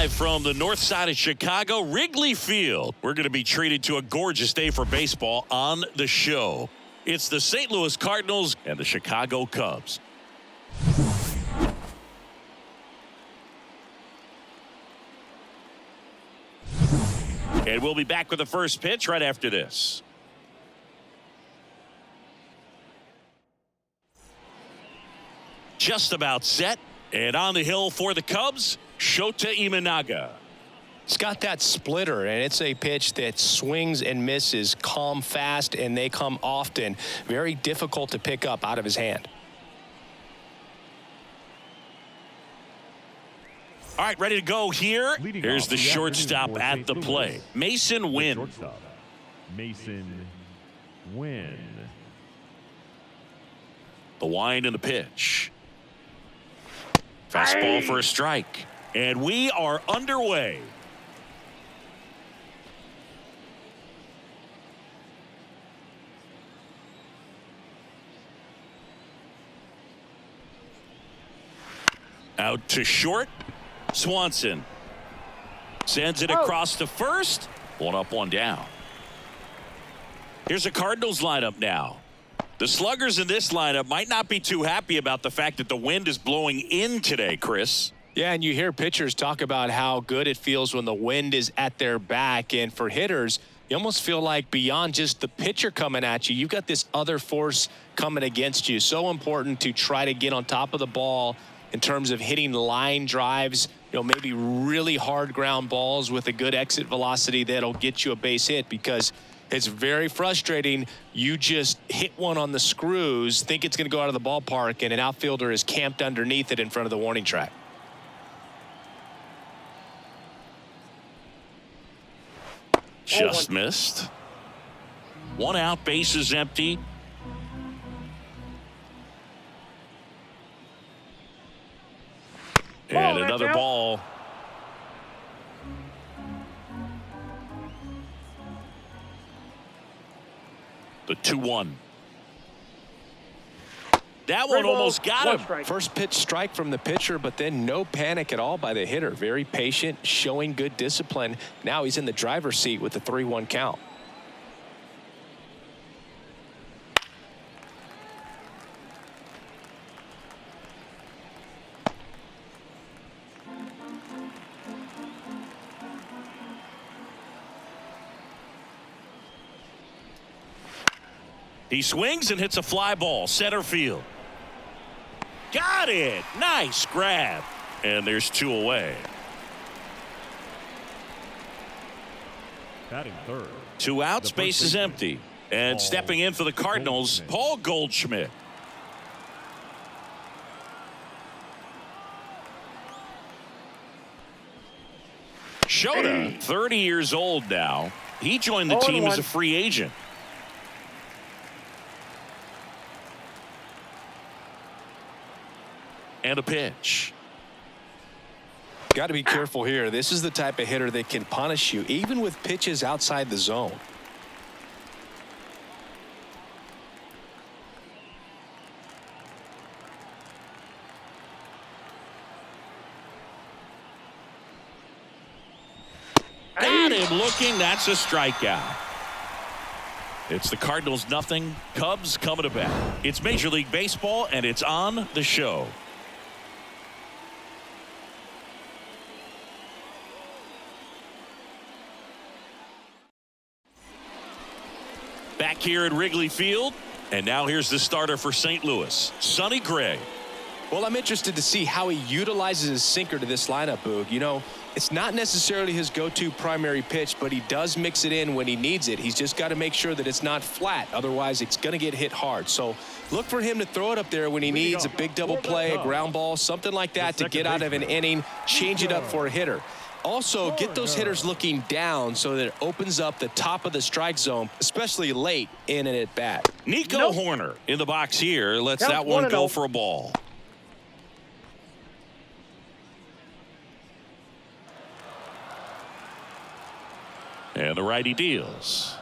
live from the north side of Chicago, Wrigley Field. We're going to be treated to a gorgeous day for baseball on the show. It's the St. Louis Cardinals and the Chicago Cubs. And we'll be back with the first pitch right after this. Just about set. And on the hill for the Cubs, Shota Imanaga. It's got that splitter, and it's a pitch that swings and misses, come fast, and they come often. Very difficult to pick up out of his hand. All right, ready to go here. Here's the shortstop at the plate. Mason Wynn. Mason Wynn. The wind and the pitch. Fastball for a strike. And we are underway. Out to short. Swanson sends it across to first. One up, one down. Here's a Cardinals lineup now. The sluggers in this lineup might not be too happy about the fact that the wind is blowing in today, Chris. Yeah, and you hear pitchers talk about how good it feels when the wind is at their back. And for hitters, you almost feel like beyond just the pitcher coming at you, you've got this other force coming against you. So important to try to get on top of the ball in terms of hitting line drives, maybe really hard ground balls with a good exit velocity that'll get you a base hit, because it's very frustrating. You just hit one on the screws, think it's going to go out of the ballpark, and an outfielder is camped underneath it in front of the warning track. Just missed. One out, base is empty. And another ball. The 2-1. That one almost got him. First pitch strike from the pitcher, but then no panic at all by the hitter. Very patient, showing good discipline. Now he's in the driver's seat with the 3-1 count. He swings and hits a fly ball, center field. Got it. Nice grab. And there's two away. Batting third. Two outs, base is empty. And stepping in for the Cardinals, Paul Goldschmidt. Shota, 30 years old now. He joined the team as a free agent. And a pitch. Got to be careful here. This is the type of hitter that can punish you even with pitches outside the zone. Got him looking. That's a strikeout. It's the Cardinals nothing, Cubs coming to bat. It's Major League Baseball, and it's on the show. Back here at Wrigley Field, and now here's the starter for St. Louis, Sonny Gray. Well, I'm interested to see how he utilizes his sinker to this lineup, Boog. It's not necessarily his go-to primary pitch, but he does mix it in when he needs it. He's just got to make sure that it's not flat. Otherwise, it's going to get hit hard. So look for him to throw it up there when he needs a big double play, a ground ball, something like that to get out of an inning, change it up for a hitter. Also, get those hitters looking down so that it opens up the top of the strike zone, especially late in an at-bat. Nico Horner in the box here. Lets that one go for a ball. And the righty deals.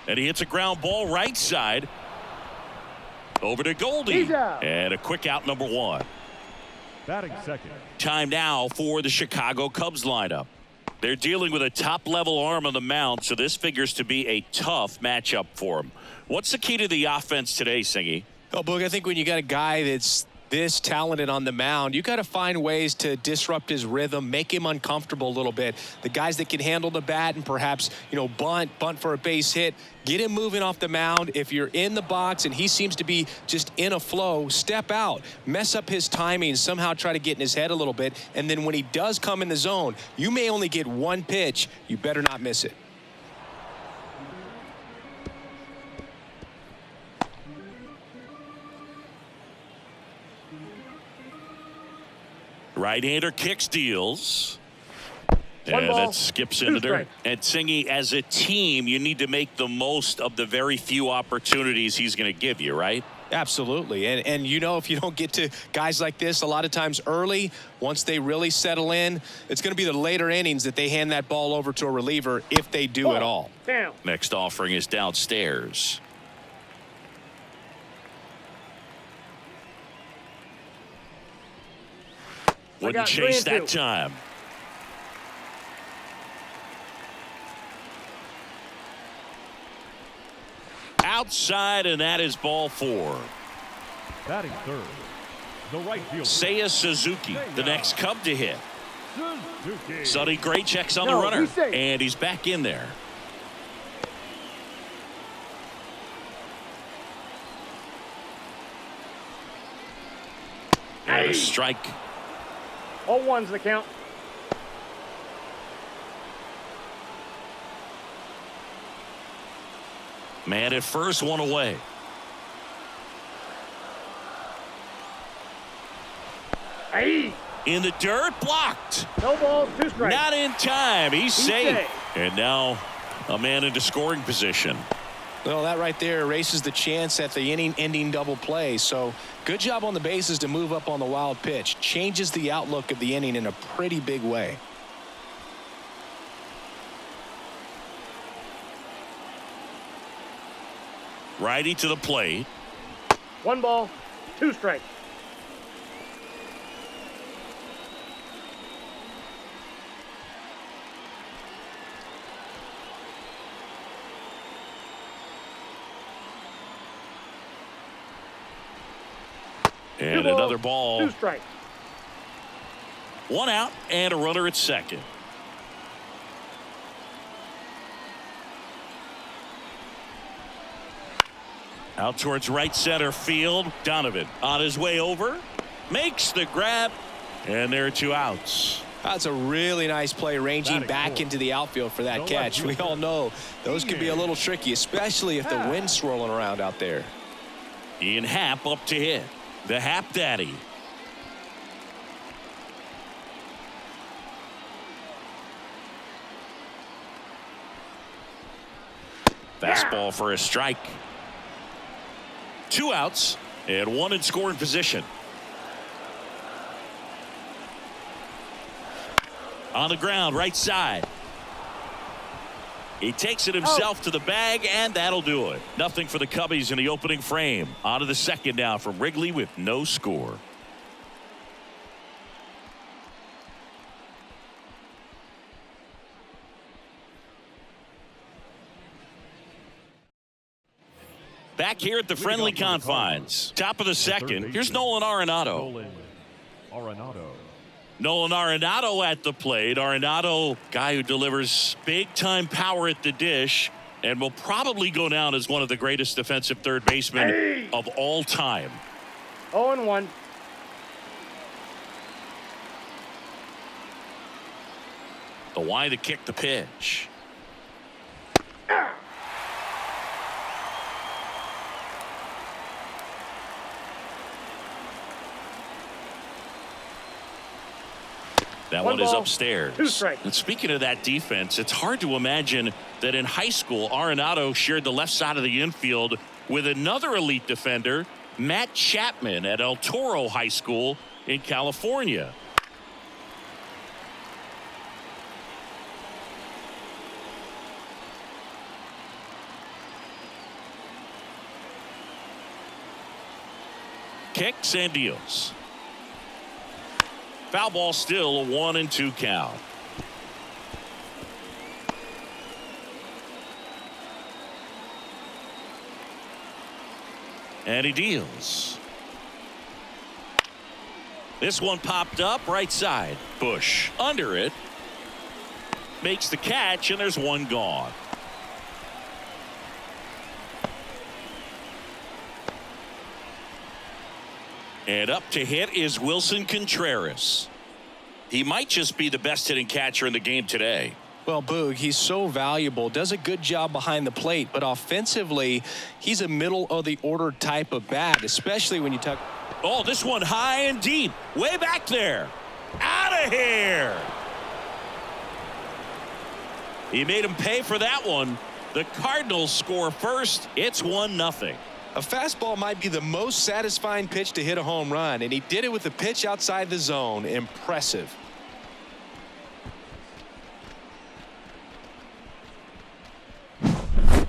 And he hits a ground ball right side. Over to Goldie. And a quick out, number one. Batting second. Time now for the Chicago Cubs lineup. They're dealing with a top-level arm on the mound, so this figures to be a tough matchup for them. What's the key to the offense today, Singy? Oh, Boog, I think when you got a guy that's this talented on the mound, you got to find ways to disrupt his rhythm, make him uncomfortable a little bit. The guys that can handle the bat and perhaps, bunt for a base hit, get him moving off the mound. If you're in the box and he seems to be just in a flow, step out, mess up his timing, somehow try to get in his head a little bit. And then when he does come in the zone, you may only get one pitch. You better not miss it. Right-hander kicks, deals. And that skips into dirt. And Singy, as a team, you need to make the most of the very few opportunities he's going to give you, right? Absolutely. And if you don't get to guys like this a lot of times early, once they really settle in, it's going to be the later innings that they hand that ball over to a reliever if they do at all. Down. Next offering is downstairs. Wouldn't chase that time. Outside, and that is ball 4. Batting third. The right fielder. Seiya Suzuki, the next Cub to hit. Suzuki. Sonny Gray checks on the runner, and he's back in there. And a strike. 0-1's the count. Man at first, one away. Hey. In the dirt, blocked. No ball, 2 strikes. Not in time. He's safe. And now a man into scoring position. Well, that right there erases the chance at the inning-ending double play. So good job on the bases to move up on the wild pitch. Changes the outlook of the inning in a pretty big way. Righty to the plate. 1 ball, 2 strikes. And another ball. 2 strikes. 1 out and a runner at second. Out towards right center field. Donovan on his way over. Makes the grab. And there are 2 outs. That's a really nice play, ranging back into the outfield for that catch. We all know those can be a little tricky, especially if the wind's swirling around out there. Ian Happ up to hit. The Happ Daddy. Fastball for a strike. 2 outs and 1 in scoring position. On the ground, right side. He takes it himself to the bag, and that'll do it. Nothing for the Cubbies in the opening frame. On to the second now from Wrigley with no score. Back here at the friendly confines. Top of the second. Here's Nolan Arenado. Nolan Arenado at the plate. Arenado, guy who delivers big-time power at the dish and will probably go down as one of the greatest defensive third basemen of all time. 0-1. The wide to kick the pitch. That one is upstairs. 2 strikes. And speaking of that defense, it's hard to imagine that in high school, Arenado shared the left side of the infield with another elite defender, Matt Chapman, at El Toro High School in California. Kicks and deals. Foul ball, still a 1-2 count. And he deals. This one popped up right side. Bush under it. Makes the catch, and there's one gone. And up to hit is Wilson Contreras. He might just be the best hitting catcher in the game today. Well, Boog, he's so valuable, does a good job behind the plate, but offensively, he's a middle of the order type of bat, especially when you talk. Oh, this one high and deep, way back there. Out of here. He made him pay for that one. The Cardinals score first. It's 1-0. A fastball might be the most satisfying pitch to hit a home run, and he did it with a pitch outside the zone. Impressive.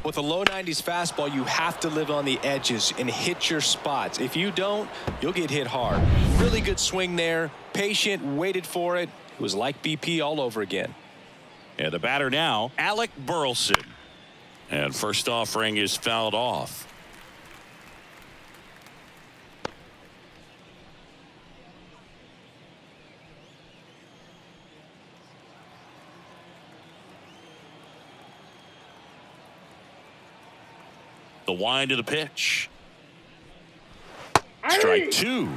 With a low 90s fastball, you have to live on the edges and hit your spots. If you don't, you'll get hit hard. Really good swing there. Patient, waited for it. It was like BP all over again. And the batter now, Alec Burleson. And first offering is fouled off. The wind of the pitch. Strike two.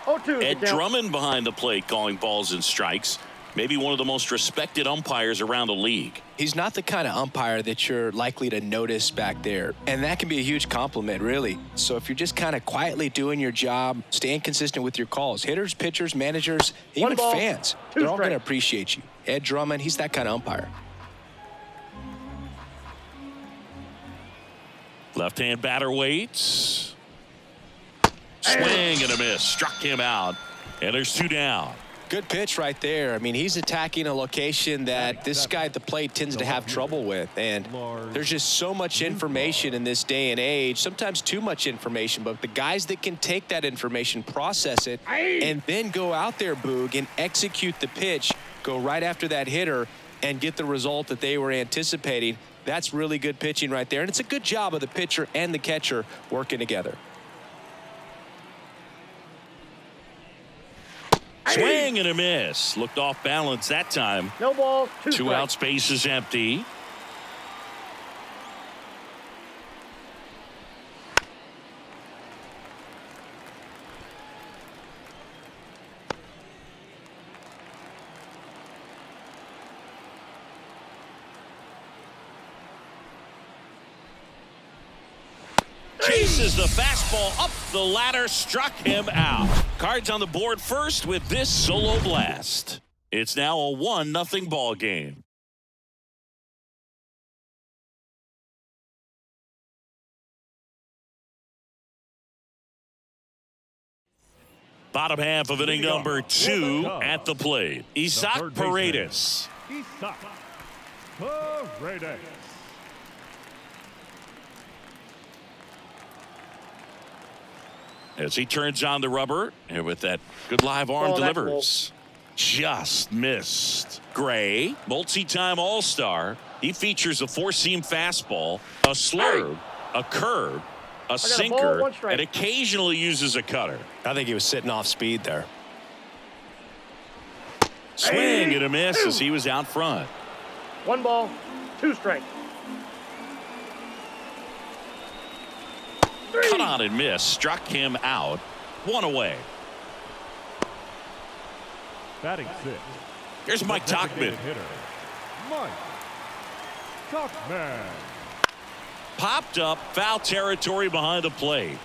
0-2. Ed Drummond behind the plate calling balls and strikes. Maybe one of the most respected umpires around the league. He's not the kind of umpire that you're likely to notice back there. And that can be a huge compliment, really. So if you're just kind of quietly doing your job, staying consistent with your calls, hitters, pitchers, managers, even fans, they're all going to appreciate you. Ed Drummond, he's that kind of umpire. Left-hand batter waits. Swing and a miss. Struck him out. And there's two down. Good pitch right there. I mean, he's attacking a location that this guy at the plate tends to have trouble with. And there's just so much information in this day and age, sometimes too much information. But the guys that can take that information, process it, and then go out there, Boog, and execute the pitch, go right after that hitter, and get the result that they were anticipating. That's really good pitching right there. And it's a good job of the pitcher and the catcher working together. Swing and a miss. Looked off balance that time. No ball, two out, space is empty. Chases the fastball up the ladder, struck him out. Cards on the board first with this solo blast. It's now a 1-0 ball game. Bottom half of inning number 2 at the plate. Isaac Paredes. Isaac Paredes. As he turns on the rubber, and with that good live arm delivers. Just missed. Gray, multi-time All-Star. He features a four-seam fastball, a slurve, a curve, a sinker, and occasionally uses a cutter. I think he was sitting off speed there. Swing and a miss as he was out front. 1 ball, 2 strikes. Cut on and miss. Struck him out. 1 away. Batting 6. Here's Mike Tauchman. Mike Tauchman. Popped up, foul territory behind the plate.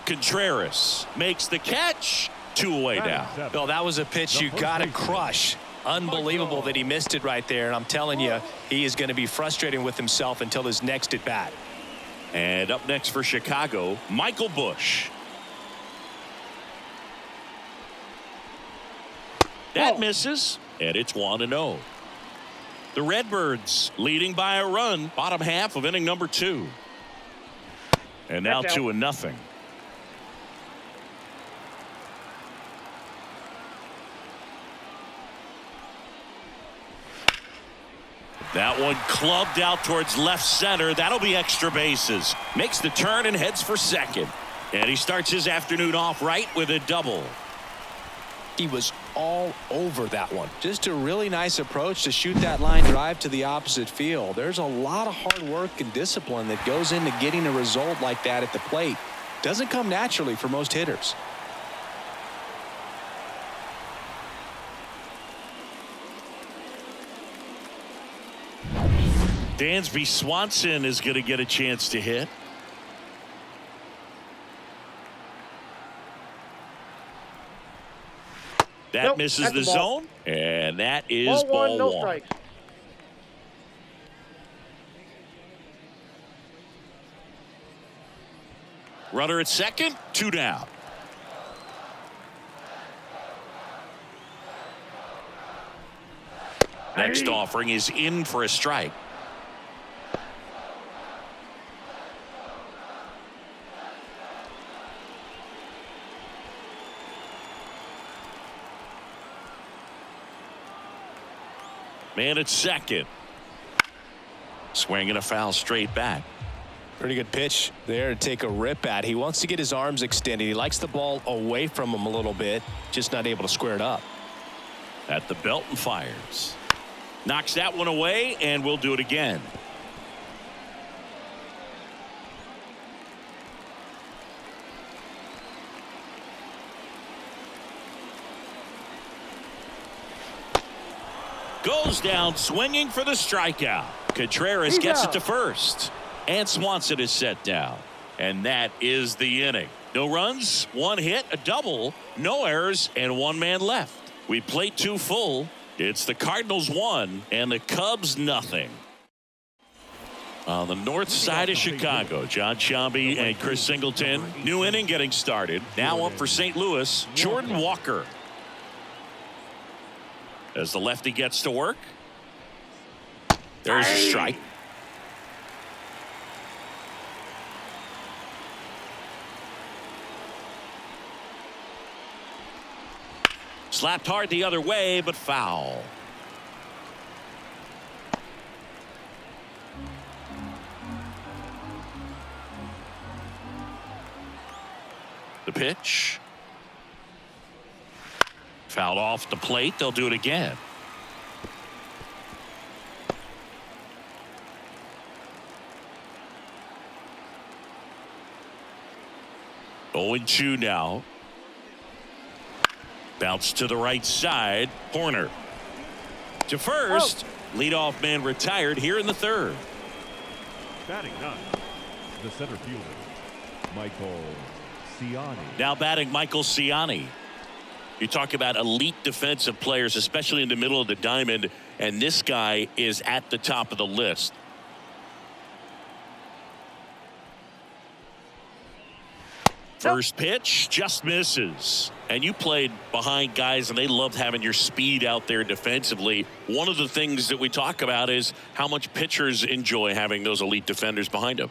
Contreras makes the catch. 2 away now. Well, that was a pitch you got to crush. Unbelievable that he missed it right there. And I'm telling you, he is going to be frustrated with himself until his next at bat. And up next for Chicago, Michael Busch. That misses, and it's 1-0. The Redbirds leading by a run, bottom half of inning number 2. And now 2-0. That one clubbed out towards left center. That'll be extra bases. Makes the turn and heads for second. And he starts his afternoon off right with a double. He was all over that one. Just a really nice approach to shoot that line drive to the opposite field. There's a lot of hard work and discipline that goes into getting a result like that at the plate. Doesn't come naturally for most hitters. Dansby Swanson is going to get a chance to hit. That Nope, misses that's the the ball. zone, and that is ball no one. strikes. Runner at second, 2 down. Next offering is in for a strike. Man at second. Swinging a foul straight back. Pretty good pitch there to take a rip at. He wants to get his arms extended. He likes the ball away from him a little bit, just not able to square it up. At the belt and fires. Knocks that one away, and we'll do it again. Goes down swinging for the strikeout. Contreras gets it to first. And Swanson is set down. And that is the inning. No runs, 1 hit, a double, no errors, and 1 man left. We played 2 full. It's the Cardinals 1 and the Cubs nothing. On the north side of Chicago, John Sciambi and Chris Singleton. New inning getting started. Now up for St. Louis, Jordan Walker. As the lefty gets to work. There's a strike. Slapped hard the other way, but foul. The pitch. Fouled off the plate. They'll do it again. Oh, 2 now. Bounce to the right side. Horner to first. Leadoff man retired here in the 3rd. Batting 9, the center fielder, Michael Ciani. Now batting Michael Ciani. You talk about elite defensive players, especially in the middle of the diamond, and this guy is at the top of the list. First pitch just misses. And you played behind guys, and they loved having your speed out there defensively. One of the things that we talk about is how much pitchers enjoy having those elite defenders behind them.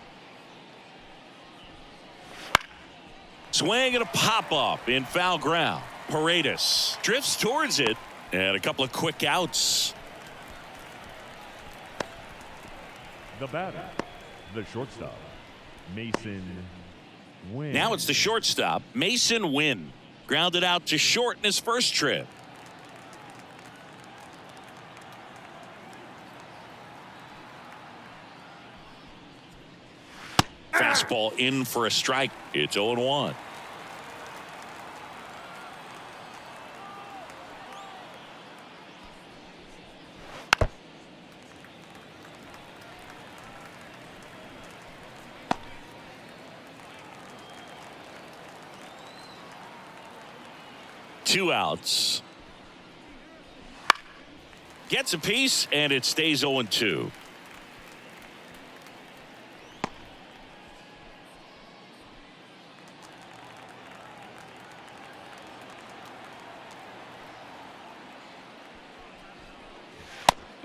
Swing and a pop-up in foul ground. Paredes drifts towards it, and a couple of quick outs. The batter, the shortstop, Mason Wynn. Now it's the shortstop, Mason Wynn. Grounded out to short in his first trip. Fastball in for a strike. It's 0-1. Two outs. Gets a piece, and it stays 0-2.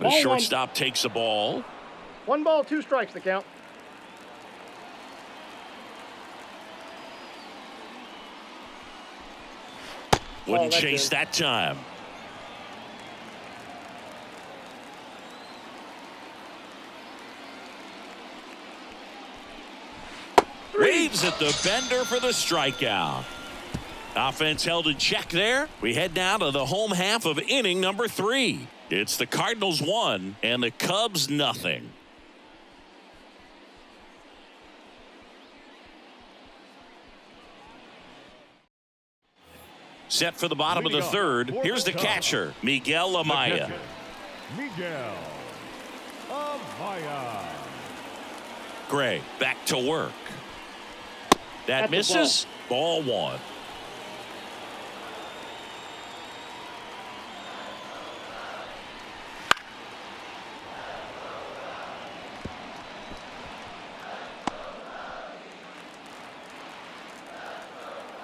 The shortstop takes the ball. 1 ball, 2 strikes the count. Wouldn't chase that time. Waves at the bender for the strikeout. Offense held in check there. We head now to the home half of inning number 3. It's the Cardinals 1 and the Cubs nothing. Set for the bottom of the third. Here's the catcher, Miguel Amaya. Miguel Amaya. Gray back to work. That misses. Ball 1.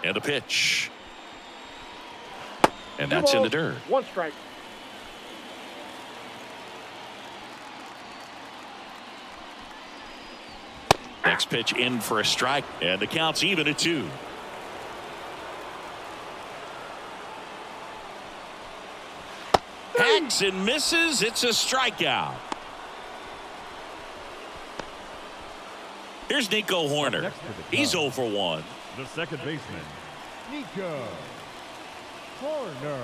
And the pitch. And that's in the dirt. 1 strike. Next pitch in for a strike, and the count's even at 2. Hacks and misses. It's a strikeout. Here's Nico Horner. He's 0 for 1. The second baseman, Nico Horner.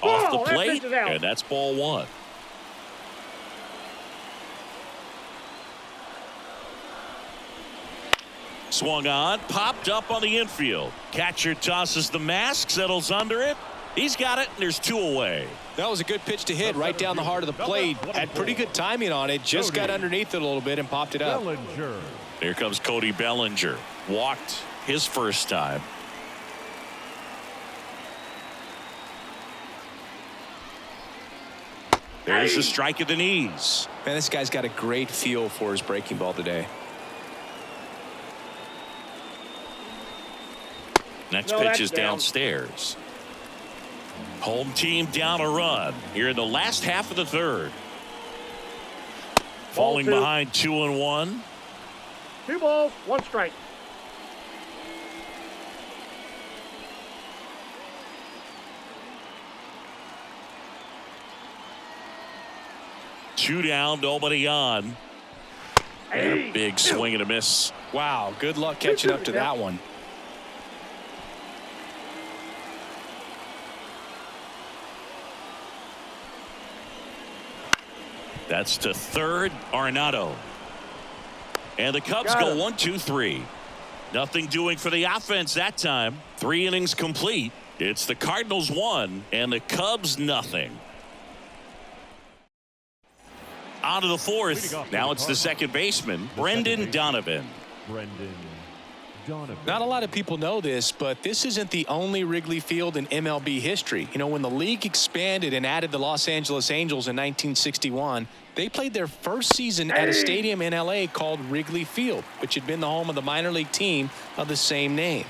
Off the that plate, pitch is out. and that's ball 1. Swung on, popped up on the infield. Catcher tosses the mask, settles under it. He's got it, and there's 2 away. That was a good pitch to hit right down the heart of the plate. Had pretty good timing on it. Just got underneath it a little bit and popped it up. Bellinger. Here comes Cody Bellinger. Walked his first time. There's a strike at the knees. Man, this guy's got a great feel for his breaking ball today. Next pitch is downstairs. Home team down a run here in the last half of the third. Falling behind 2-1. 2 balls, 1 strike. Two down, nobody on. And a big swing and a miss. Wow, good luck catching up to that one. That's to third, Arenado. And the Cubs go 1, 2, 3. Nothing doing for the offense that time. 3 innings complete. It's the Cardinals 1 and the Cubs nothing. On to the 4th. Now it's the second baseman, Brendan Donovan. Brendan Donovan. Not a lot of people know this, but this isn't the only Wrigley Field in MLB history. You know, when the league expanded and added the Los Angeles Angels in 1961, they played their first season at a stadium in LA called Wrigley Field, which had been the home of the minor league team of the same name.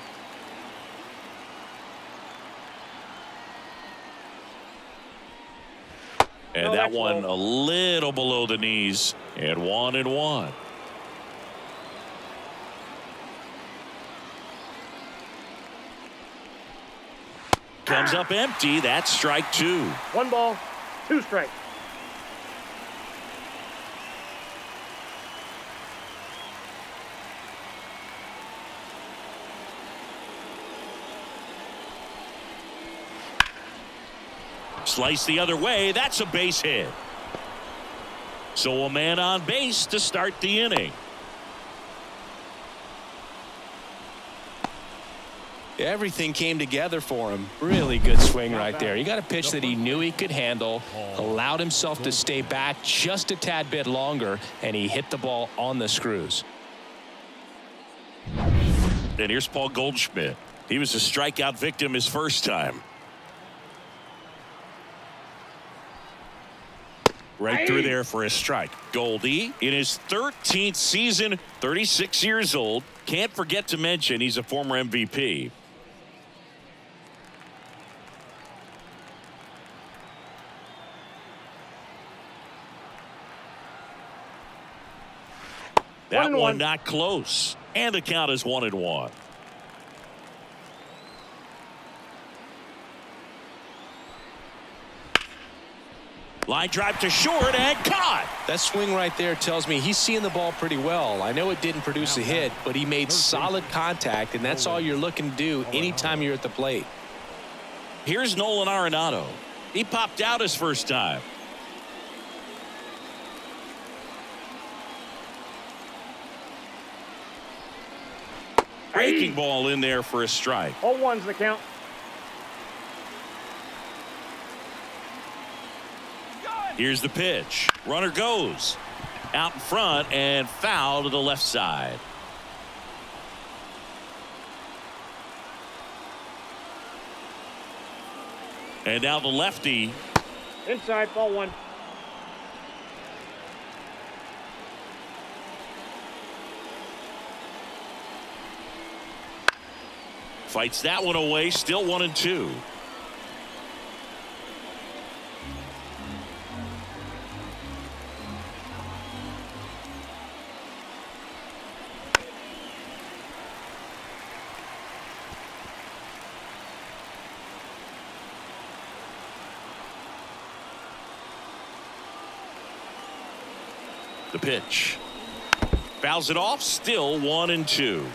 And that one a little below the knees, and 1-1. Comes up empty. That's strike 2. 1 ball, 2 strikes. Slice the other way. That's a base hit. So a man on base to start the inning. Everything came together for him. Really good swing right there. He got a pitch that he knew he could handle, allowed himself to stay back just a tad bit longer, and he hit the ball on the screws. And here's Paul Goldschmidt. He was a strikeout victim his first time. Right through there for a strike. Goldie in his 13th season, 36 years old. Can't forget to mention he's a former MVP. That one not close. And the count is 1-1. Line drive to short and caught. That swing right there tells me he's seeing the ball pretty well. I know it didn't produce a hit, but he made solid contact, and that's all you're looking to do anytime you're at the plate. Here's Nolan Arenado. He popped out his first time. Breaking ball in there for a strike. 0-1's the count. Here's the pitch. Runner goes out in front and foul to the left side. And now the lefty. Inside, ball 1. Fights that one away. Still 1-2. The pitch. Fouls it off. Still 1-2.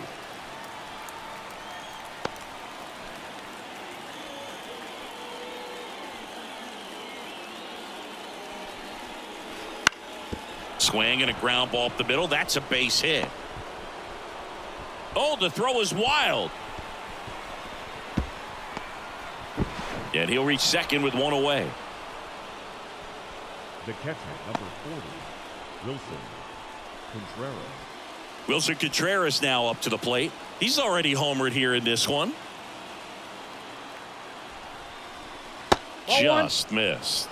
Swing and a ground ball up the middle. That's a base hit. Oh, the throw is wild. And he'll reach second with one away. The catcher, number 40, Wilson Contreras. Wilson Contreras now up to the plate. He's already homered here in this one. Just missed.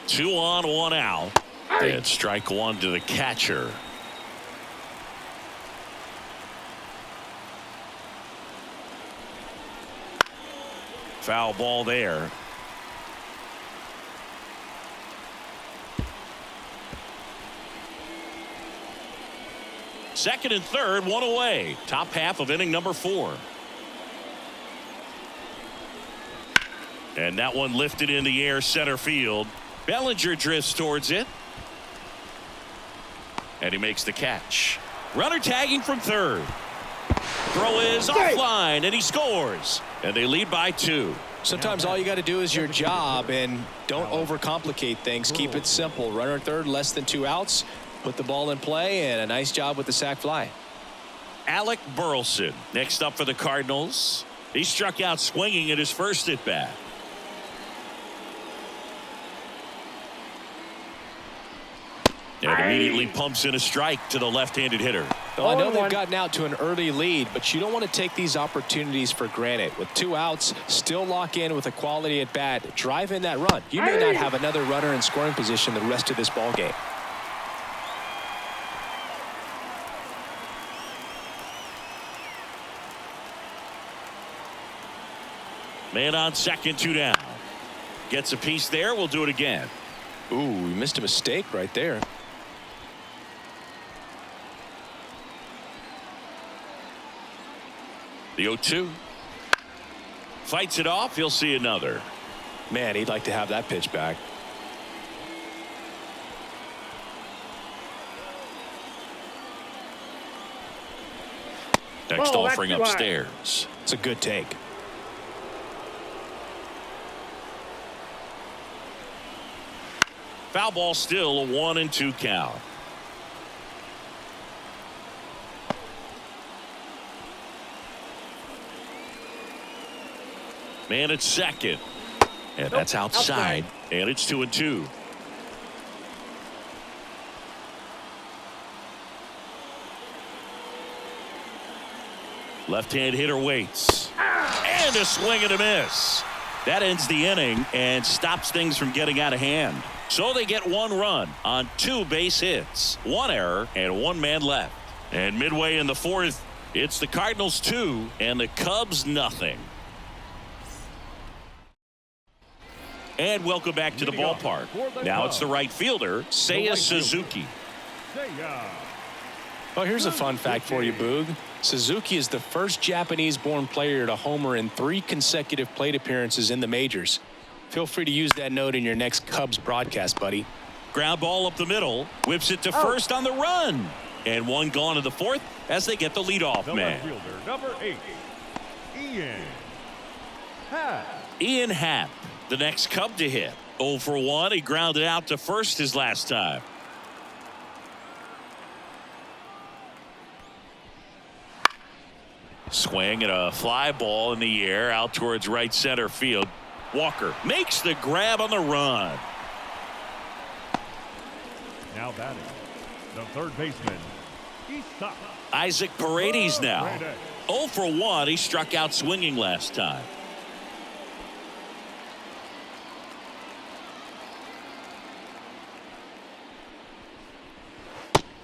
Two on, one out. And strike one to the catcher. Foul ball there. Second and third, one away. Top half of inning number 4. And that one lifted in the air center field. Bellinger drifts towards it. And he makes the catch. Runner tagging from third. Throw is offline, and he scores. And they lead by 2. Sometimes all you got to do is your job, and don't overcomplicate things. Keep it simple. Runner at third, less than 2 outs. Put the ball in play, and a nice job with the sac fly. Alec Burleson next up for the Cardinals. He struck out swinging at his first at bat. And immediately pumps in a strike to the left-handed hitter. Well, I know they've gotten out to an early lead, but you don't want to take these opportunities for granted. With 2 outs, still lock in with a quality at bat. Drive in that run. You may not have another runner in scoring position the rest of this ball game. Man on second, 2 down. Gets a piece there. We'll do it again. Ooh, we missed a mistake right there. The 0-2. Fights it off. He'll see another. Man, he'd like to have that pitch back. Next offering upstairs. It's a good take. Foul ball, still a 1-2 count. Man at second. And that's outside. And it's 2-2. Left-hand hitter waits. And a swing and a miss. That ends the inning and stops things from getting out of hand. So they get 1 run on 2 base hits, 1 error, and 1 man left. And midway in the 4th, it's the Cardinals 2 and the Cubs nothing. And welcome back to the ballpark. Now it's the right fielder, Seiya Suzuki. Well, here's a fun fact for you, Boog. Suzuki is the first Japanese-born player to homer in 3 consecutive plate appearances in the majors. Feel free to use that note in your next Cubs broadcast, buddy. Ground ball up the middle, whips it to first on the run. And one gone in the 4th as they get the leadoff man. Fielder, number 8, Ian Happ. Ian Happ, the next Cub to hit. 0 for 1. He grounded out to first his last time. Swing and a fly ball in the air out towards right center field. Walker makes the grab on the run. Now batting, the third baseman, Isa. Isaac Paredes now. 0 for 1. He struck out swinging last time.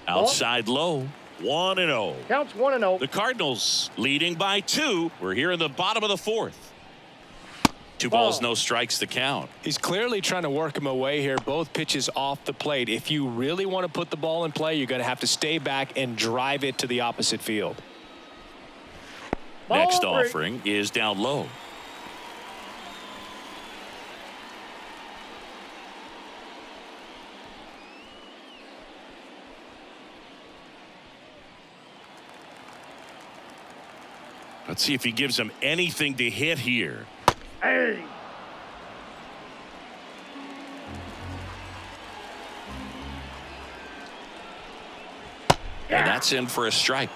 Outside low. 1-0. Counts 1-0. The Cardinals leading by 2. We're here in the bottom of the 4th. 2 balls, no strikes to count. He's clearly trying to work him away here. Both pitches off the plate. If you really want to put the ball in play, you're going to have to stay back and drive it to the opposite field. Next offering is down low. Let's see if he gives him anything to hit here. Hey. And that's in for a strike.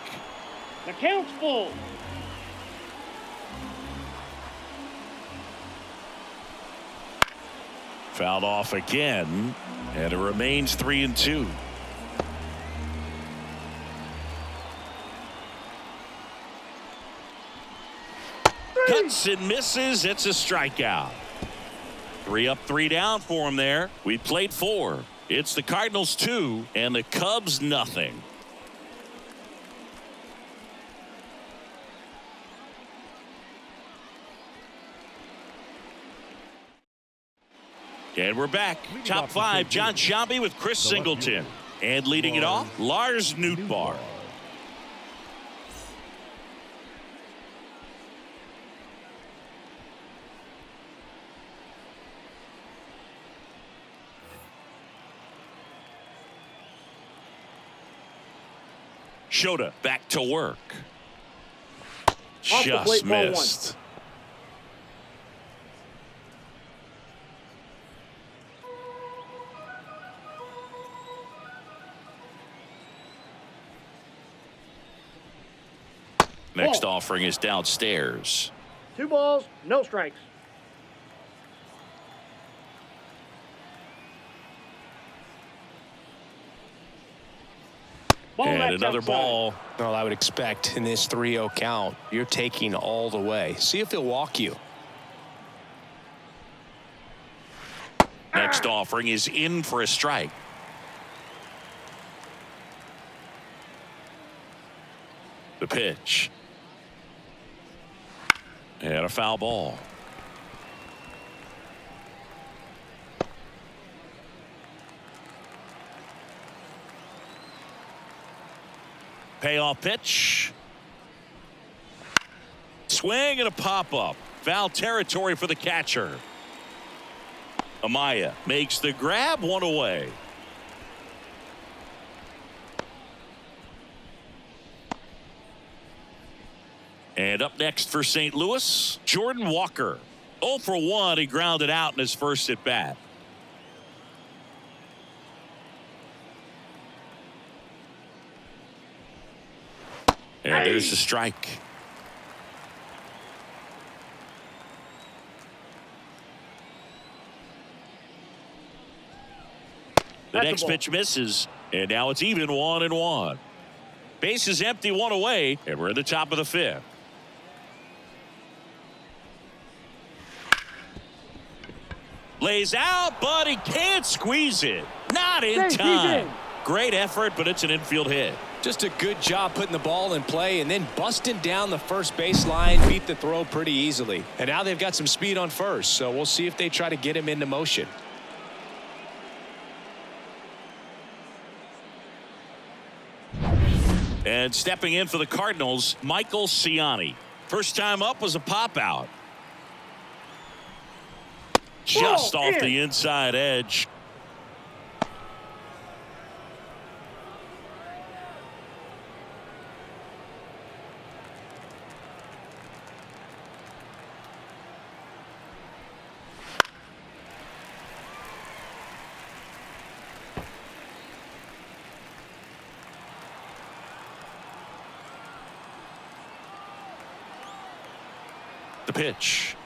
The count's full. Fouled off again, and it remains 3-2. Cuts and misses. It's a strikeout. 3 up, 3 down for him there. We played 4. It's the Cardinals 2 and the Cubs nothing. And we're back. Top 5, John Sciambi with Chris Singleton. And leading it off, Lars Nootbaar. Shota back to work. Just missed. Next offering is downstairs. 2 balls, no strikes. And another ball. Well, I would expect in this 3-0 count, you're taking all the way. See if he'll walk you. Next offering is in for a strike. The pitch. And a foul ball. Payoff pitch. Swing and a pop-up. Foul territory for the catcher. Amaya makes the grab, 1 away. And up next for St. Louis, Jordan Walker. 0 for 1. He grounded out in his first at bat. And there's the strike. The next pitch misses, and now it's even 1-1. Base is empty, 1 away, and we're in the top of the 5th. Lays out, but he can't squeeze it. Not in time. Great effort, but it's an infield hit. Just a good job putting the ball in play and then busting down the first baseline, beat the throw pretty easily. And now they've got some speed on first, so we'll see if they try to get him into motion. And stepping in for the Cardinals, Michael Ciani. First time up was a pop out. Just off the inside edge. The pitch.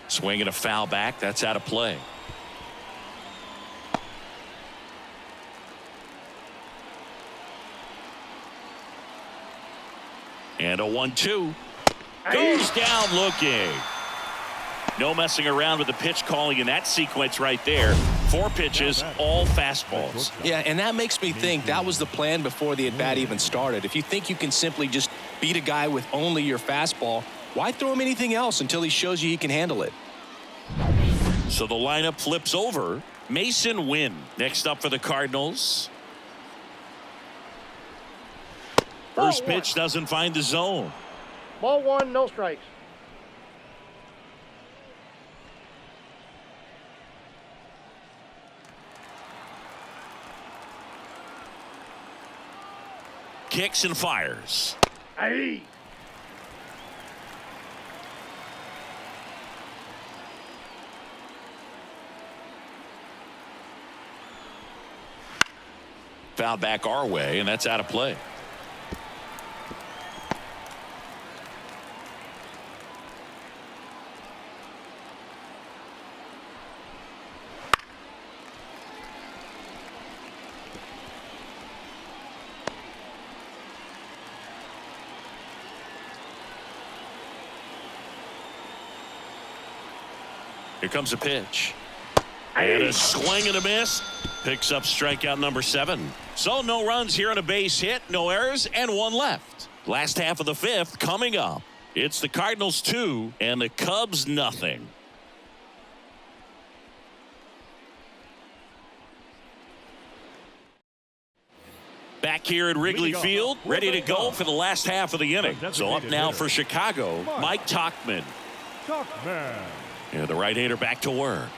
Swinging a foul back. That's out of play. And a 1-2. Goes down looking. No messing around with the pitch calling in that sequence right there. 4 pitches, all fastballs. Yeah, and that makes me think that was the plan before the at-bat even started. If you think you can simply just beat a guy with only your fastball, why throw him anything else until he shows you he can handle it? So the lineup flips over. Mason Wynn next up for the Cardinals. First pitch doesn't find the zone. Ball 1, no strikes. Kicks and fires. Hey. Foul back our way, and that's out of play. Here comes a pitch. And a swing and a miss. Picks up strikeout number 7. So no runs here on a base hit, no errors, and 1 left. Last half of the 5th coming up. It's the Cardinals 2 and the Cubs nothing. Back here at Wrigley Field, ready to go for the last half of the inning. So up now for Chicago, Mike Tauchman. And the right-hander back to work.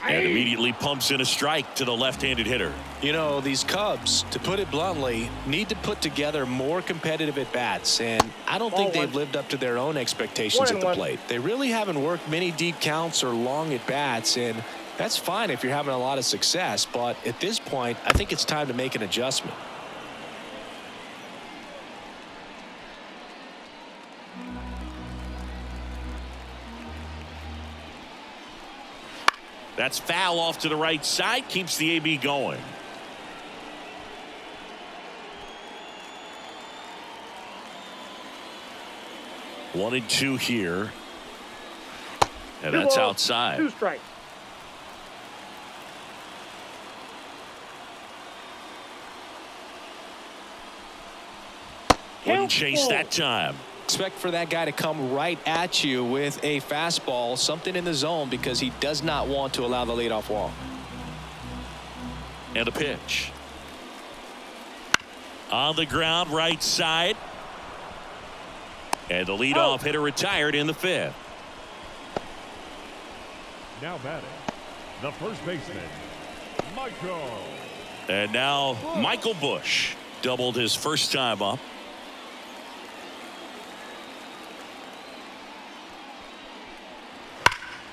And immediately pumps in a strike to the left-handed hitter. You know, these Cubs, to put it bluntly, need to put together more competitive at-bats, and I don't think they've lived up to their own expectations at the plate. They really haven't worked many deep counts or long at-bats, and that's fine if you're having a lot of success, but at this point, I think it's time to make an adjustment. That's foul off to the right side. Keeps the AB going. One and 2 here. And that's outside. 2 strikes. Wouldn't chase that time. Expect for that guy to come right at you with a fastball, something in the zone, because he does not want to allow the leadoff walk. And a pitch. On the ground, right side. And the leadoff hitter retired in the 5th. Now batting, the first baseman, Michael. And now Michael Busch doubled his first time up.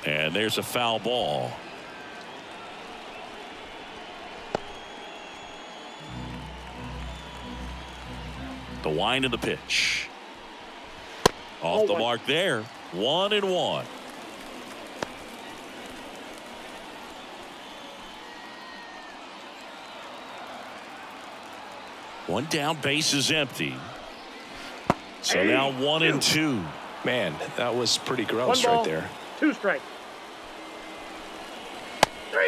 And there's a foul ball. The wind of the pitch. Off the mark there. 1-1. One down, base is empty. So now 1-2. Man, that was pretty gross right there. 2 strikes.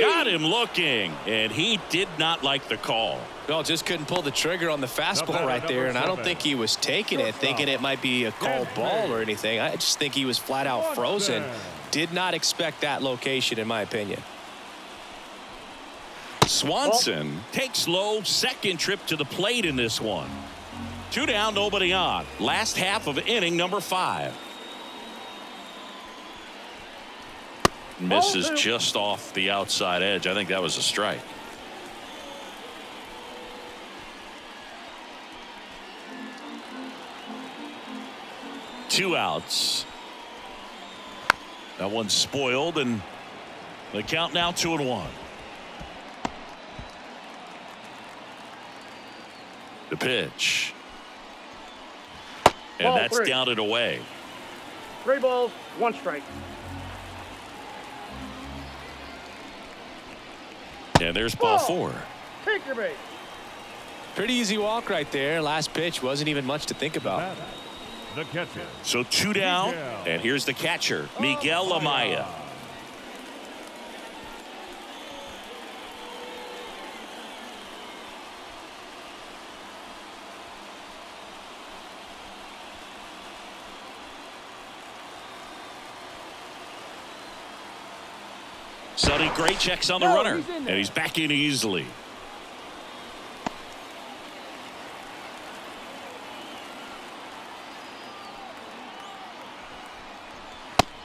Got Had him looking, and he did not like the call. Well, just couldn't pull the trigger on the fastball right there, and I don't think he was taking it, thinking it might be a called ball or anything. I just think he was flat out frozen. Did not expect that location, in my opinion. Swanson takes low, second trip to the plate in this one. 2 down, nobody on. Last half of inning number 5. Misses just off the outside edge. I think that was a strike. Two outs. That one's spoiled, and the count now 2-1. The pitch. And Ball that's 3. down and away. 3 balls, 1 strike. And there's ball 4. Take your base. Pretty easy walk right there. Last pitch wasn't even much to think about. The catcher. So 2 down, Miguel. and here's the catcher, Miguel Amaya. Sonny Gray checks on the runner, and he's back in easily.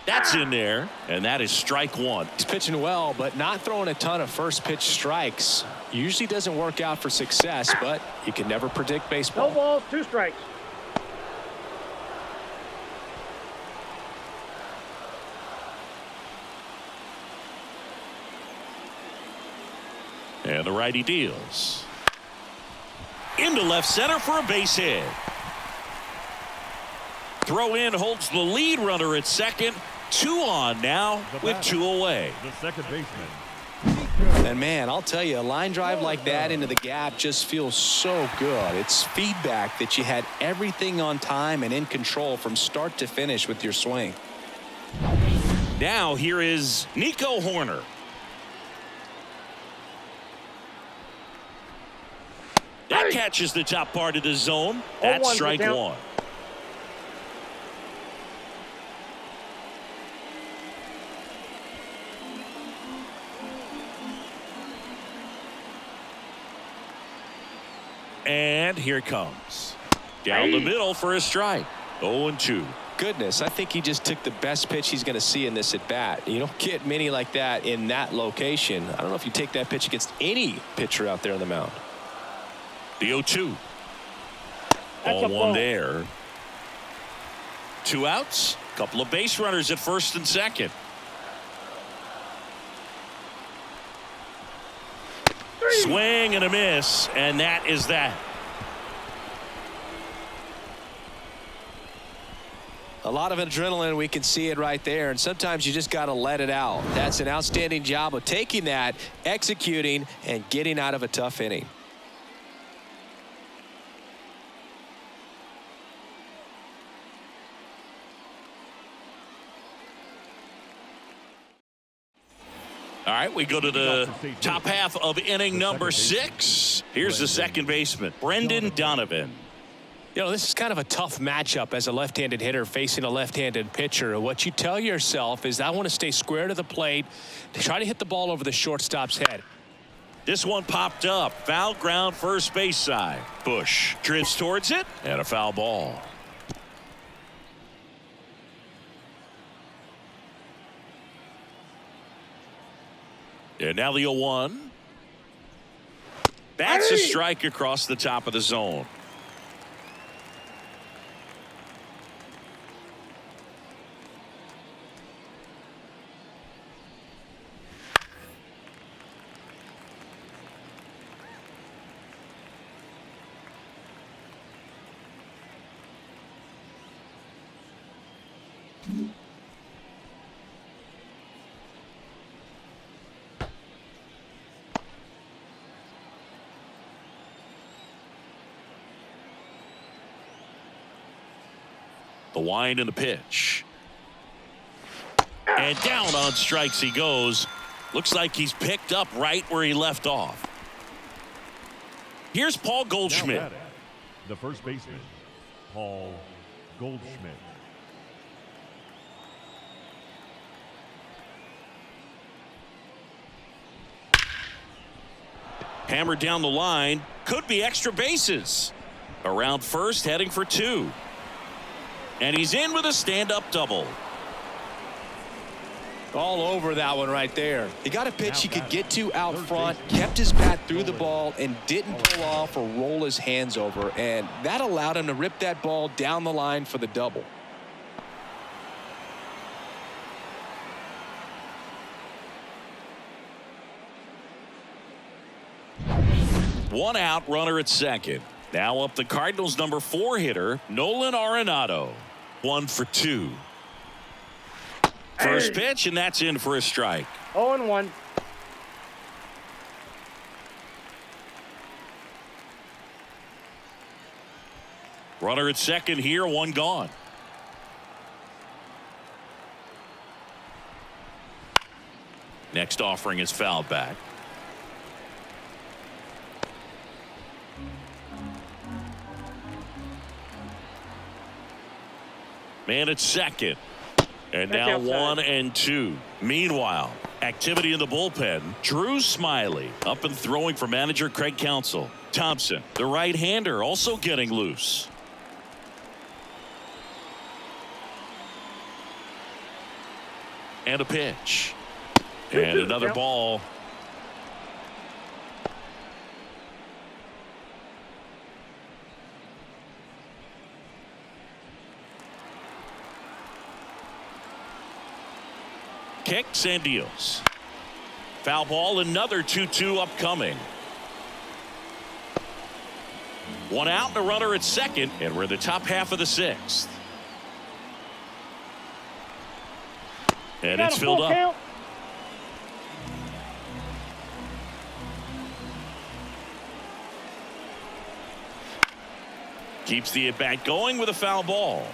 That's in there, and that is strike 1. He's pitching well, but not throwing a ton of first pitch strikes. Usually doesn't work out for success, but you can never predict No baseball. balls, 2 strikes. And the righty deals. Into left center for a base hit. Throw in holds the lead runner at second. 2 on now with 2 away. The second baseman. And man, I'll tell you, a line drive like that into the gap just feels so good. It's feedback that you had everything on time and in control from start to finish with your swing. Now here is Nico Horner. That catches the top part of the zone. That's 0-1 strike count. 1. And here it comes. Down the middle for a strike. 0-2. Goodness, I think he just took the best pitch he's going to see in this at bat. You don't get many like that in that location. I don't know if you take that pitch against any pitcher out there on the mound. The 0-2. That's a 0-1 ball. there. 2 outs. Couple of base runners at first and second. Swing and a miss, and that is that. A lot of adrenaline, we can see it right there, and sometimes you just got to let it out. That's an outstanding job of taking that, executing, and getting out of a tough inning. All right, we go to the top half of inning number 6. Here's the second baseman, Brendan Donovan. You know, this is kind of a tough matchup as a left-handed hitter facing a left-handed pitcher. What you tell yourself is, I want to stay square to the plate, try to hit the ball over the shortstop's head. This one popped up. Foul ground, first base side. Bush drifts towards it, and a foul ball. And now the 0-1. That's a strike across the top of the zone. The wind and the pitch. And down on strikes he goes. Looks like he's picked up right where he left off. Here's Paul Now Goldschmidt. batting, the first baseman, Paul Goldschmidt. Hammered down the line. Could be extra bases. Around first, heading for 2. And he's in with a stand-up double. All over that one right there. He got a pitch he could get to out Third front, baseman, kept his bat through the ball, and didn't pull off or roll his hands over. And that allowed him to rip that ball down the line for the double. One out, runner at second. Now up the Cardinals' number 4 hitter, Nolan Arenado. 1 for 2. First pitch, and that's in for a strike. 0-1. Runner at second here, 1 gone. Next offering is fouled back. Man at second. And That's now outside. 1 and 2. Meanwhile, activity in the bullpen. Drew Smiley up and throwing for manager Craig Counsell. Thompson, the right-hander, also getting loose. And a pitch. And another Yep. ball. Kicks and deals. Foul ball, another 2-2 upcoming. 1 out and a runner at second, and we're in the top half of the 6th. And Got it's a filled full up. count. Keeps the at-bat going with a foul ball.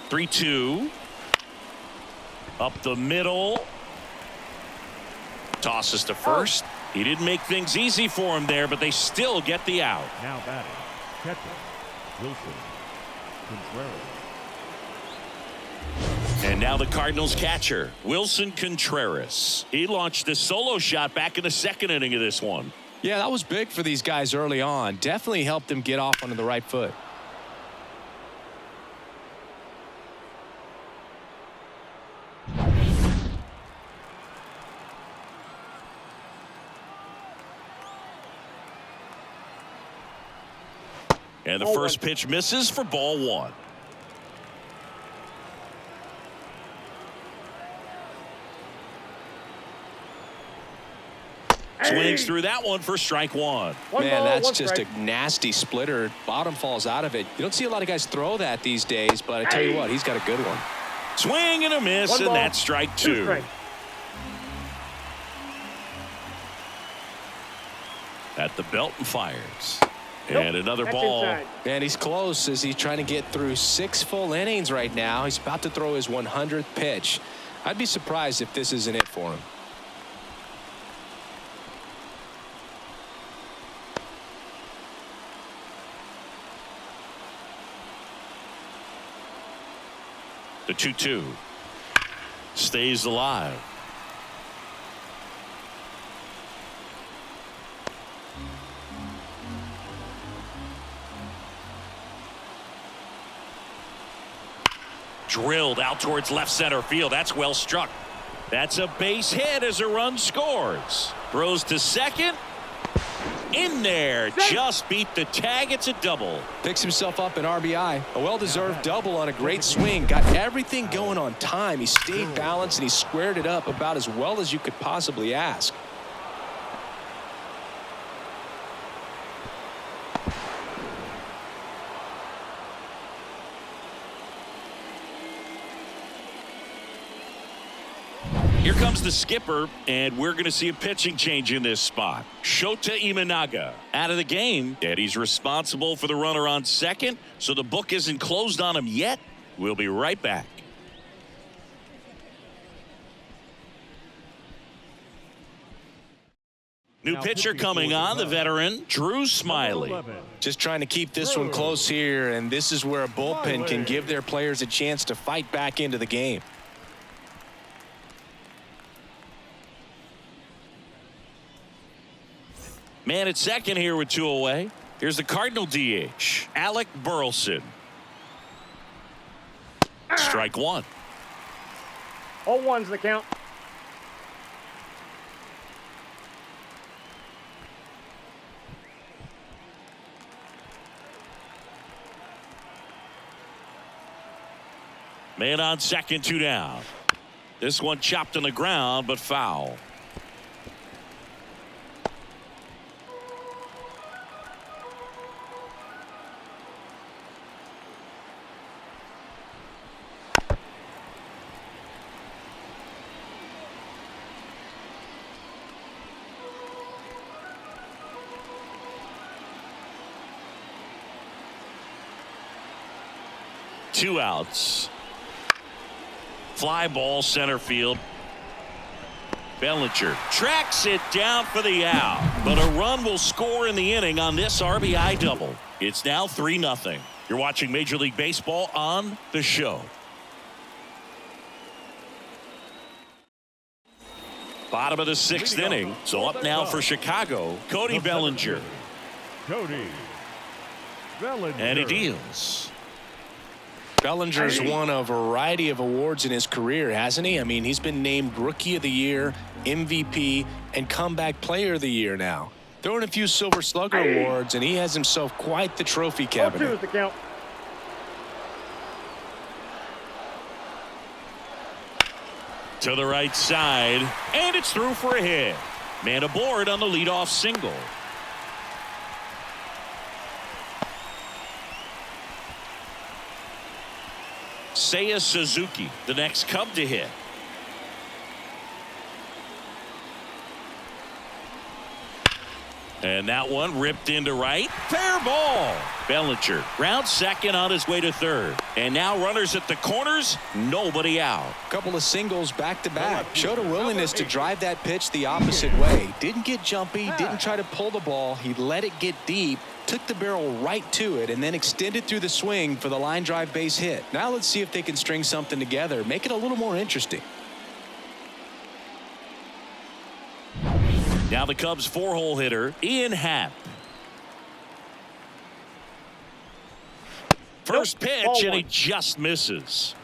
Three-two. Up the middle. Tosses to first. He didn't make things easy for him there, but they still get the out. Now batting, catcher, Wilson Contreras. And now the Cardinals catcher, Wilson Contreras. He launched a solo shot back in the 2nd inning of this one. Yeah, that was big for these guys early on. Definitely helped them get off onto the right foot. And the Ball first 1. pitch misses for ball 1. Swings through that one for strike 1. One Man, ball, that's one just strike. a nasty splitter. Bottom falls out of it. You don't see a lot of guys throw that these days, but I tell you what, he's got a good one. Swing and a miss, One and ball, that's strike 2 2. strikes. At the belt and fires. Nope, And another that's ball. inside. And he's close as he's trying to get through 6 full innings right now. He's about to throw his 100th pitch. I'd be surprised if this isn't it for him. The 2-2 stays alive. Drilled out towards left center field. That's well struck. That's a base hit as a run scores. Throws to second. In there. Just beat the tag. It's a double. Picks himself up an RBI. A well-deserved double on a great swing. Got everything going on time. He stayed balanced and he squared it up about as well as you could possibly ask. Here comes the skipper, and we're going to see a pitching change in this spot. Shota Imanaga out of the game, and he's responsible for the runner on second, so the book isn't closed on him yet. We'll be right back. New pitcher coming on, the veteran, Drew Smiley. Just trying to keep this one close here, and this is where a bullpen can give their players a chance to fight back into the game. Man at second here with 2 away. Here's the Cardinal DH, Alec Burleson. Strike one. 0-1's the count. Man on second, 2 down. This one chopped on the ground, but foul. Two outs. Fly ball center field. Bellinger tracks it down for the out, but a run will score in the inning on this RBI double. It's now 3-0. You're watching Major League Baseball on the show. Bottom of the 6th inning. So up now for Chicago, Cody Bellinger. Cody Bellinger. And he deals. Bellinger's won a variety of awards in his career, hasn't he? I mean, he's been named Rookie of the Year, MVP, and Comeback Player of the Year now. Throwing a few Silver Slugger awards, and he has himself quite the trophy 0-2 cabinet. is the count. To the right side, and it's through for a hit. Man aboard on the leadoff single. Seiya Suzuki, the next Cub to hit. And that one ripped into right. Fair ball. Bellinger round second on his way to third. And now runners at the corners. Nobody out. Couple of singles back to back. Showed a willingness to drive that pitch the opposite way. Didn't get jumpy. Didn't try to pull the ball. He let it get deep. Took the barrel right to it and then extended through the swing for the line drive base hit. Now let's see if they can string something together. Make it a little more interesting. Now the Cubs 4-hole hitter, Ian Happ. First pitch, and he just misses.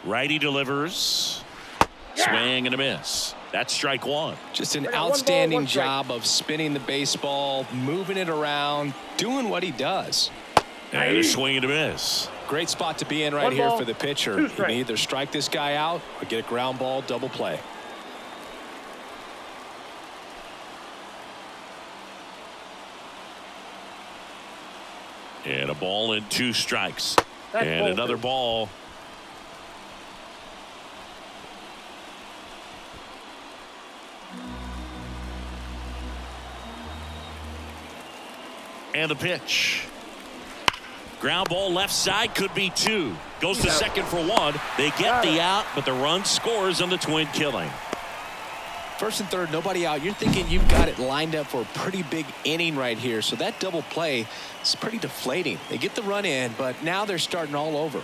Righty delivers. Swing and a miss. That's strike one. Just an outstanding job of spinning the baseball, moving it around, doing what he does. And a swing and a miss. Great spot to be in right here for the pitcher. You can either strike this guy out or get a ground ball double play. And a ball and 2 strikes. And another ball. And the pitch. Ground ball left side, could be 2. Goes to second for 1. They get the out, but the run scores on the twin killing. First and third, nobody out. You're thinking you've got it lined up for a pretty big inning right here. So that double play is pretty deflating. They get the run in, but now they're starting all over.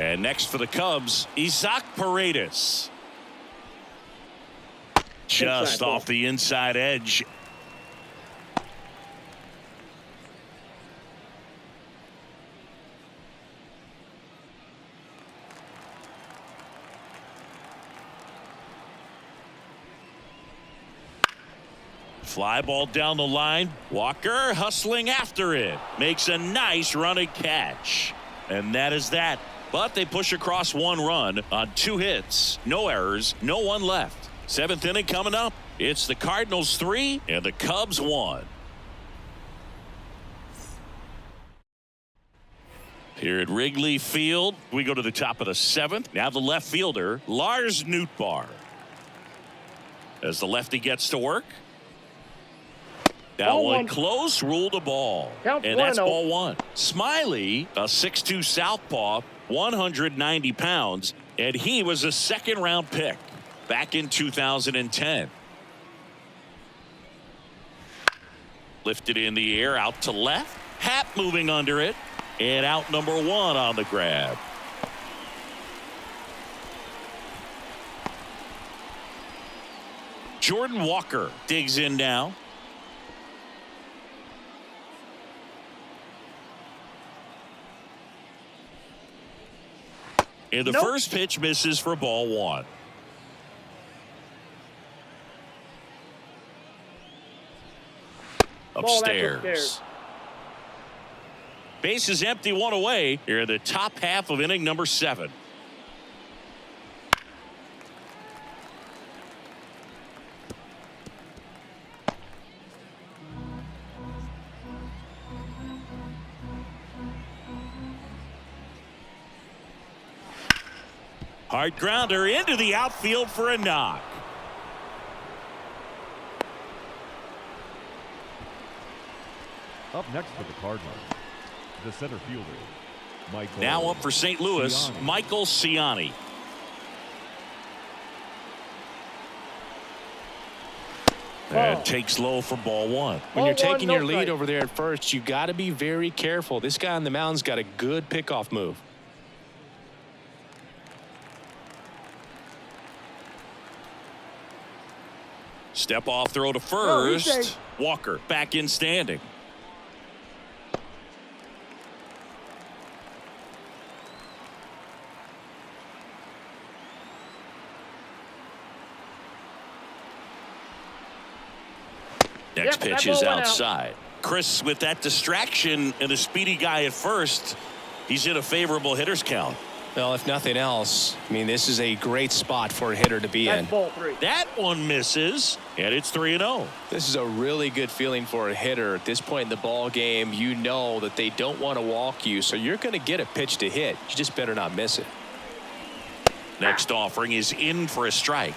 And next for the Cubs, Isaac Paredes. Just off the inside edge. Fly ball down the line. Walker hustling after it. Makes a nice running catch. And that is that. But they push across 1 run on 2 hits. No errors, no one left. 7th inning coming up. It's the Cardinals 3 and the Cubs 1. Here at Wrigley Field, we go to the top of the 7th. Now the left fielder, Lars Nootbaar. As the lefty gets to work. That Ball one one. close, ruled a ball. Count And that's 1-0. ball 1. Smiley, a 6'2 southpaw, 190 pounds, and he was a 2nd-round pick back in 2010. Lifted in the air, out to left. Happ moving under it. And out number 1 on the grab. Jordan Walker digs in now. And the first pitch misses for ball 1. Upstairs. Base is empty, 1 away. Here in the top half of inning number 7. Hard grounder into the outfield for a knock. Up next for the Cardinals, the center fielder, Michael. Now up for St. Louis, Ciani. Michael Ciani. That takes low for ball 1. When you're Ball one, taking no your lead strike. over there at first, you got to be very careful. This guy on the mound's got a good pickoff move. Step off throw to Oh, he's first. safe. Walker back in standing. Next Yep, that pitch ball is went out. outside. Chris, with that distraction and a speedy guy at first, he's in a favorable hitter's count. Well, if nothing else, I mean, this is a great spot for a hitter to be in. That's ball 3. That one misses, and it's 3-0. This is a really good feeling for a hitter. At this point in the ball game, you know that they don't want to walk you, so you're going to get a pitch to hit. You just better not miss it. Next offering is in for a strike.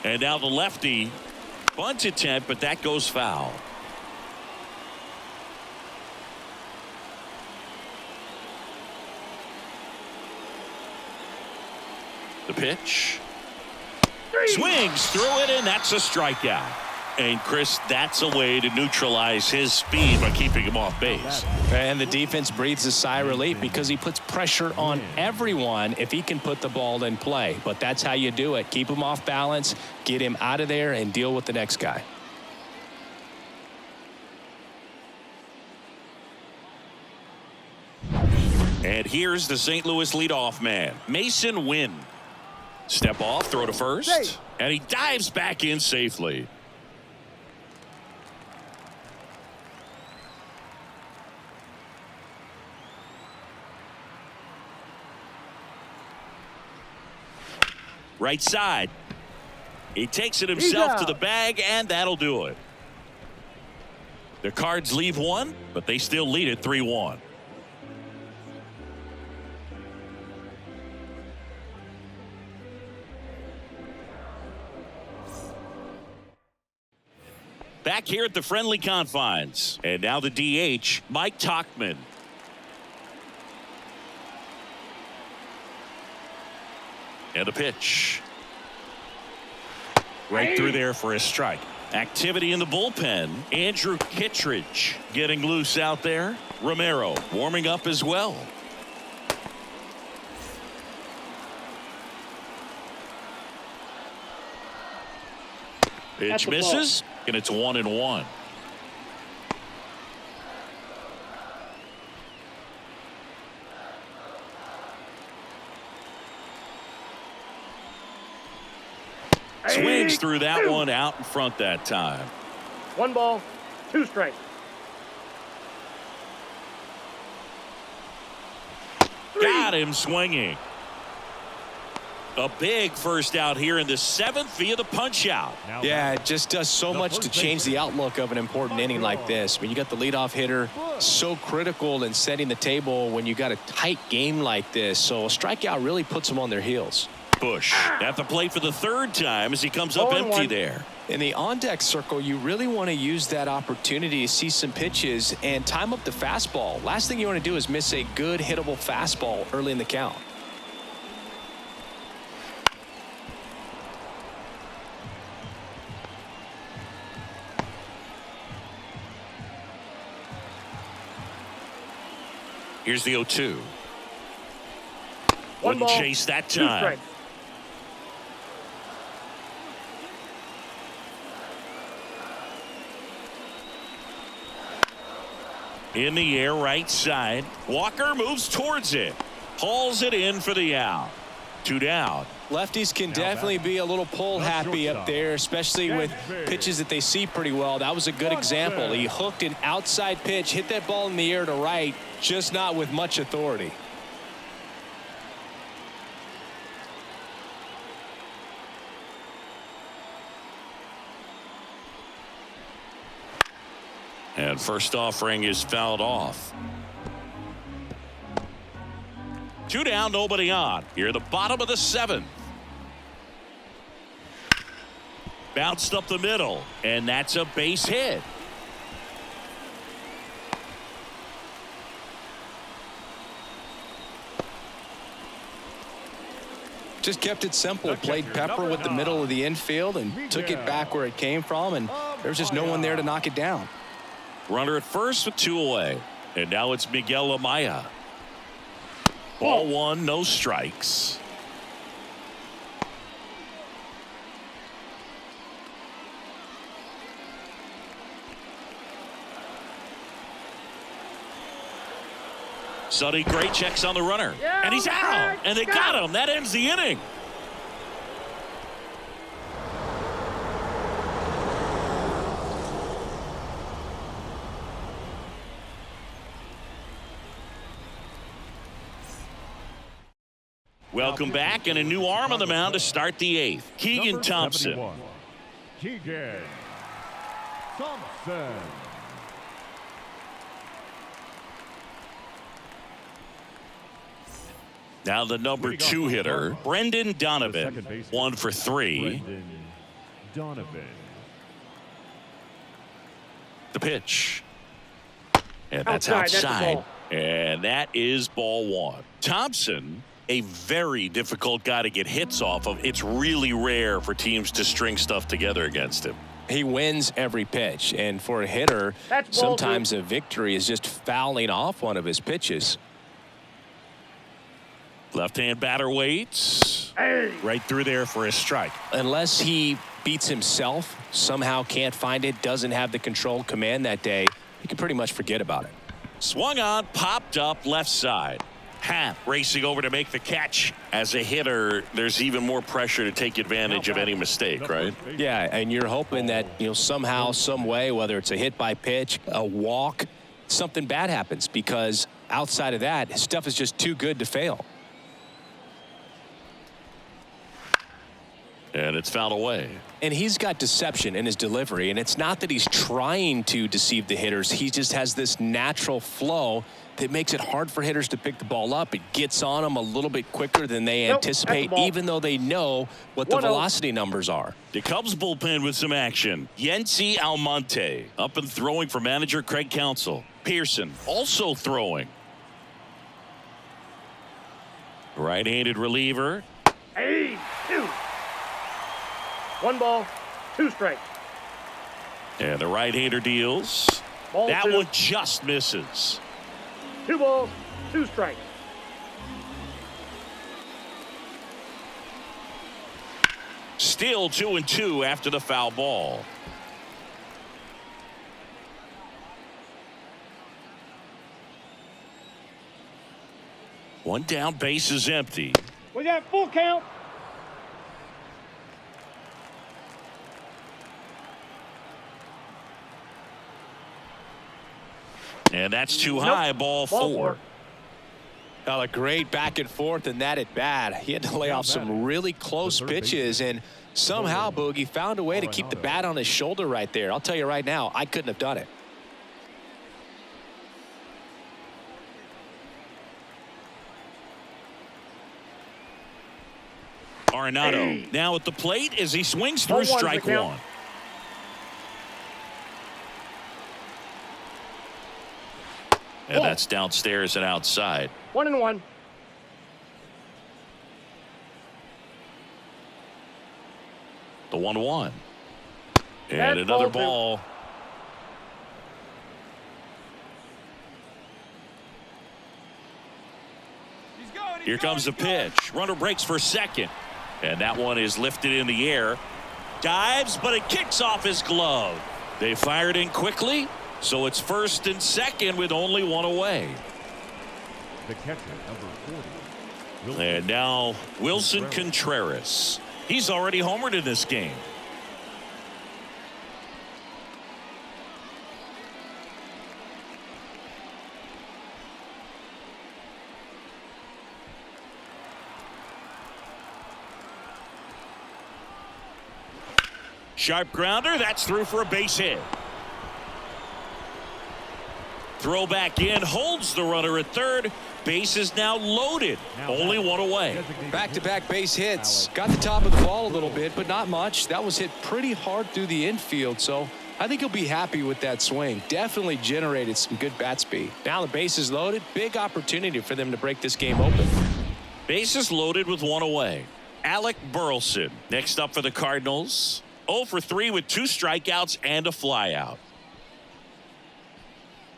And now the lefty bunt attempt, but that goes foul. The pitch. Swings through it, and that's a strikeout. And Chris, that's a way to neutralize his speed by keeping him off base. And the defense breathes a sigh of relief because he puts pressure on everyone if he can put the ball in play. But that's how you do it. Keep him off balance, get him out of there, and deal with the next guy. And here's the St. Louis leadoff man, Mason Wynn. Step off, throw to first, Safe. and he dives back in safely. Right side. He takes it himself to the bag, and that'll do it. The Cards leave 1, but they still lead it 3-1. Back here at the friendly confines. And now the DH, Mike Tauchman. And a pitch. Right through there for a strike. Activity in the bullpen. Andrew Kittredge getting loose out there. Romero warming up as well. Pitch a ball. misses, and it's 1-1. Swings through that one out in front that time. 1 ball, 2 strikes. Got him swinging. A big first out here in the 7th via the punch out. Yeah, it just does so much to change the outlook of an important inning like this. I mean, you got the leadoff hitter, so critical in setting the table when you got a tight game like this. So a strikeout really puts them on their heels. Bush at the plate for the 3rd time as he comes up empty there. In the on-deck circle, you really want to use that opportunity to see some pitches and time up the fastball. Last thing you want to do is miss a good hittable fastball early in the count. Here's the 0-2. 1 Wouldn't ball, chase that 2 time. strikes. In the air, right side. Walker moves towards it. Hauls it in for the out. 2 down. Lefties can definitely be a little pull happy up there, especially with pitches that they see pretty well. That was a good example. He hooked an outside pitch, hit that ball in the air to right, just not with much authority. And first offering is fouled off. 2 down, nobody on. Here, the bottom of the 7th. Bounced up the middle, and that's a base hit. Just kept it simple, played pepper with the middle of the infield and took it back where it came from, and there's just no one there to knock it down. Runner at first with 2 away. And now it's Miguel Amaya. Ball 1, no strikes. Sonny Gray checks on the runner. And he's out. And they got him. That ends the inning. Welcome back, and a new arm on the mound to start the 8th. Keegan Thompson. Keegan Thompson. Now the number 2 hitter, Brendan Donovan, 1 for 3. Brendan Donovan. The pitch. And that's Outside, outside. that's a And that is ball 1. Thompson, a very difficult guy to get hits off of. It's really rare for teams to string stuff together against him. He wins every pitch, and for a hitter, That's ball sometimes a victory is just fouling off one of his pitches. Left-hand batter waits. Right through there for a strike. Unless he beats himself, somehow can't find it, doesn't have the control command that day, you can pretty much forget about it. Swung on, popped up left side. Happ racing over to make the catch. As a hitter, there's even more pressure to take advantage of any mistake, right? Yeah, and you're hoping that, somehow, some way, whether it's a hit by pitch, a walk, something bad happens, because outside of that, his stuff is just too good to fail. And it's fouled away. And he's got deception in his delivery, and it's not that he's trying to deceive the hitters. He just has this natural flow that makes it hard for hitters to pick the ball up. It gets on them a little bit quicker than they anticipate, even though they know what the velocity numbers are. The Cubs bullpen with some action. Yency Almonte up and throwing for manager Craig Counsell. Pearson also throwing. Right-handed reliever. 1 ball, 2 strikes. And the right-hander deals. Ball That 2. one just misses. 2 balls, 2 strikes. Still 2-2 after the foul ball. One down, base is empty. We got full count. And that's too high, ball four. Well, a great back and forth in that at bat. He had to lay off some really close pitches, and somehow Boogie found a way to keep the bat on his shoulder right there. I'll tell you right now, I couldn't have done it. Arenado now at the plate as he swings through strike one. And that's downstairs and outside. 1-1. The 1-1. And another ball. Here comes the pitch. Runner breaks for second. And that one is lifted in the air. Dives, but it kicks off his glove. They fired in quickly, so it's first and second with only one away. The catcher, number 40. And now Wilson Contreras. He's already homered in this game. Sharp grounder, that's through for a base hit. Throw back in, holds the runner at third. Base is now loaded. Only one away. Back-to-back base hits. Got the top of the ball a little bit, but not much. That was hit pretty hard through the infield, so I think he'll be happy with that swing. Definitely generated some good bat speed. Now the base is loaded. Big opportunity for them to break this game open. Bases loaded with one away. Alec Burleson next up for the Cardinals. 0 for 3 with 2 strikeouts and a flyout.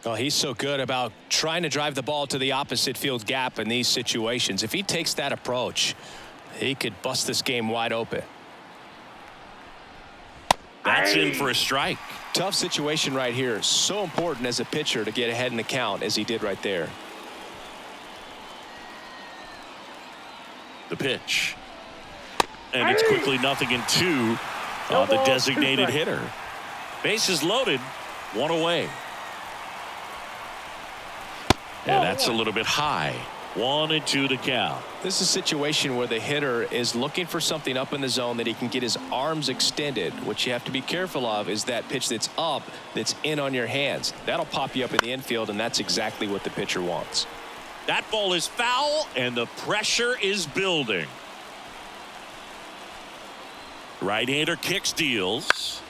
Oh, he's so good about trying to drive the ball to the opposite field gap in these situations. If he takes that approach, he could bust this game wide open. That's in for a strike. Tough situation right here. So important as a pitcher to get ahead in the count as he did right there. The pitch. And it's quickly 0-2 on the designated hitter. Bases loaded, one away. And that's a little bit high. 1-2 to count. This is a situation where the hitter is looking for something up in the zone that he can get his arms extended. What you have to be careful of is that pitch that's up, that's in on your hands. That'll pop you up in the infield, and that's exactly what the pitcher wants. That ball is foul, and the pressure is building. Right-hander kicks, deals,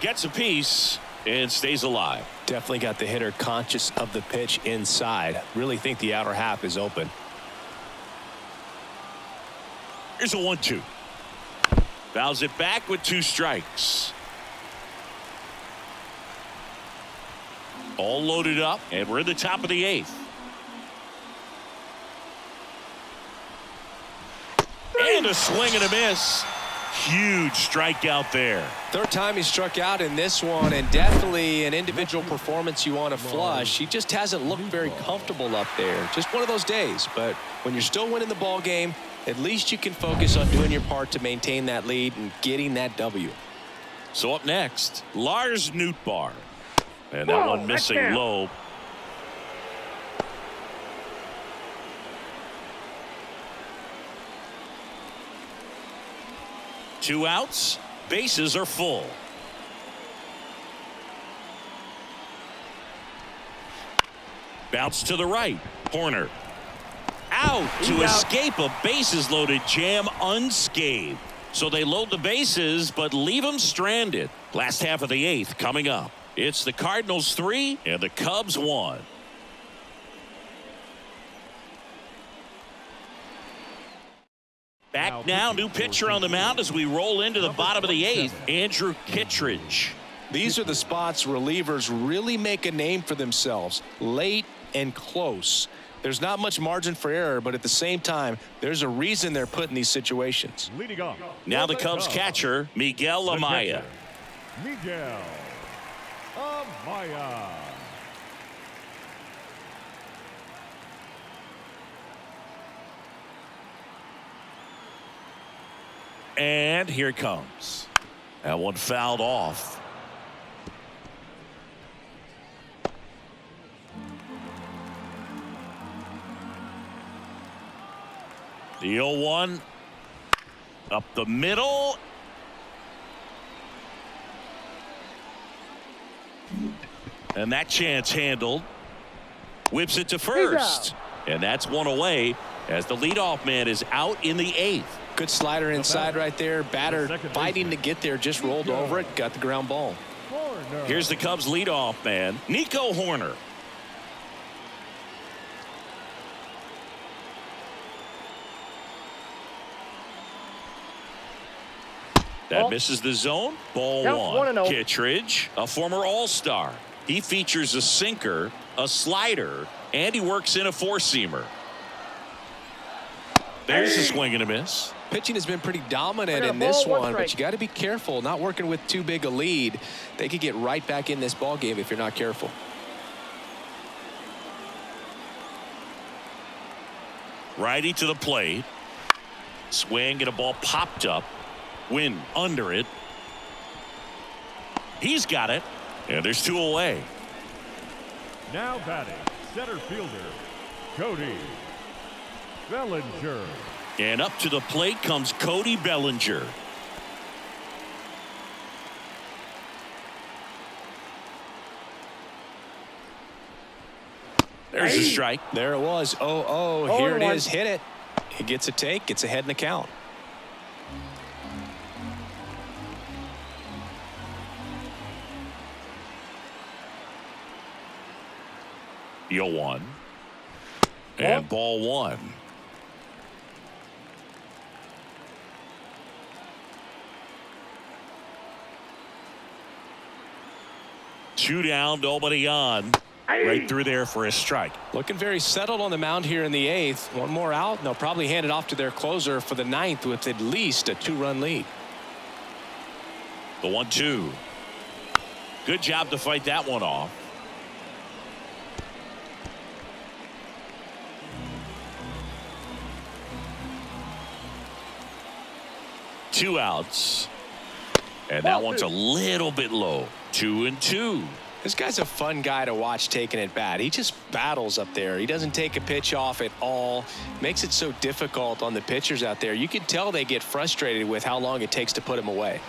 gets a piece, and stays alive. Definitely got the hitter conscious of the pitch inside. Really think the outer half is open. Here's a 1-2. Fouls it back with 2 strikes. All loaded up, and we're in the top of the 8th. And a swing and a miss. Huge strikeout there. Third time he struck out in this one, and definitely an individual performance you want to flush. He just hasn't looked very comfortable up there. Just one of those days. But when you're still winning the ball game, at least you can focus on doing your part to maintain that lead and getting that W. So up next, Lars Nootbaar. And that one missing low. Two outs, bases are full. Bounce to the right. Horner out to escape a bases loaded jam unscathed. So they load the bases but leave them stranded. Last half of the 8th coming up. It's the Cardinals 3 and the Cubs 1. Back now, new pitcher on the mound as we roll into the bottom of the 8th, Andrew Kittredge. These are the spots relievers really make a name for themselves, late and close. There's not much margin for error, but at the same time, there's a reason they're put in these situations. Leading off. Now the Cubs catcher, Miguel Amaya. Miguel Amaya. And here it comes. That one fouled off. The 0-1 up the middle. And that chance handled. Whips it to first. And that's one away as the leadoff man is out in the 8th. Good slider inside right there. Batter fighting to get there, just rolled over it, got the ground ball. Here's the Cubs leadoff man, Nico Horner. That misses the zone. Ball one. Kittredge, a former All-Star. He features a sinker, a slider, and he works in a four-seamer. There's a swing and a miss. Pitching has been pretty dominant in this one, but you got to be careful. Not working with too big a lead. They could get right back in this ball game if you're not careful. Righty to the plate. Swing and a ball popped up. Wind under it. He's got it. And there's 2 away. Now batting, center fielder, Cody Bellinger. And up to the plate comes Cody Bellinger. There's a strike. There it was. Oh, here it is. Hit it. He gets a take, gets ahead in the count. The 0-1. And ball one. Two down, nobody on. Right through there for a strike. Looking very settled on the mound here in the 8th. One more out, and they'll probably hand it off to their closer for the 9th with at least a 2-run lead. The 1-2. Good job to fight that one off. Two outs. And that one's a little bit low. 2-2. This guy's a fun guy to watch taking at bat. He just battles up there. He doesn't take a pitch off at all. Makes it so difficult on the pitchers out there. You can tell they get frustrated with how long it takes to put him away.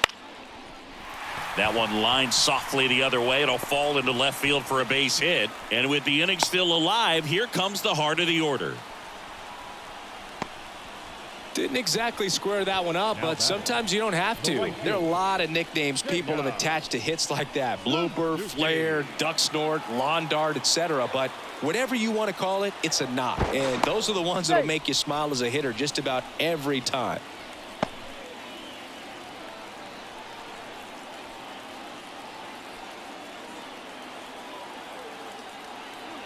That one lined softly the other way. It'll fall into left field for a base hit. And with the inning still alive, here comes the heart of the order. Didn't exactly square that one up, but sometimes you don't have to. There are a lot of nicknames people have attached to hits like that. Blooper, flare, duck snort, lawn dart, etc. But whatever you want to call it, it's a knock. And those are the ones that will make you smile as a hitter just about every time.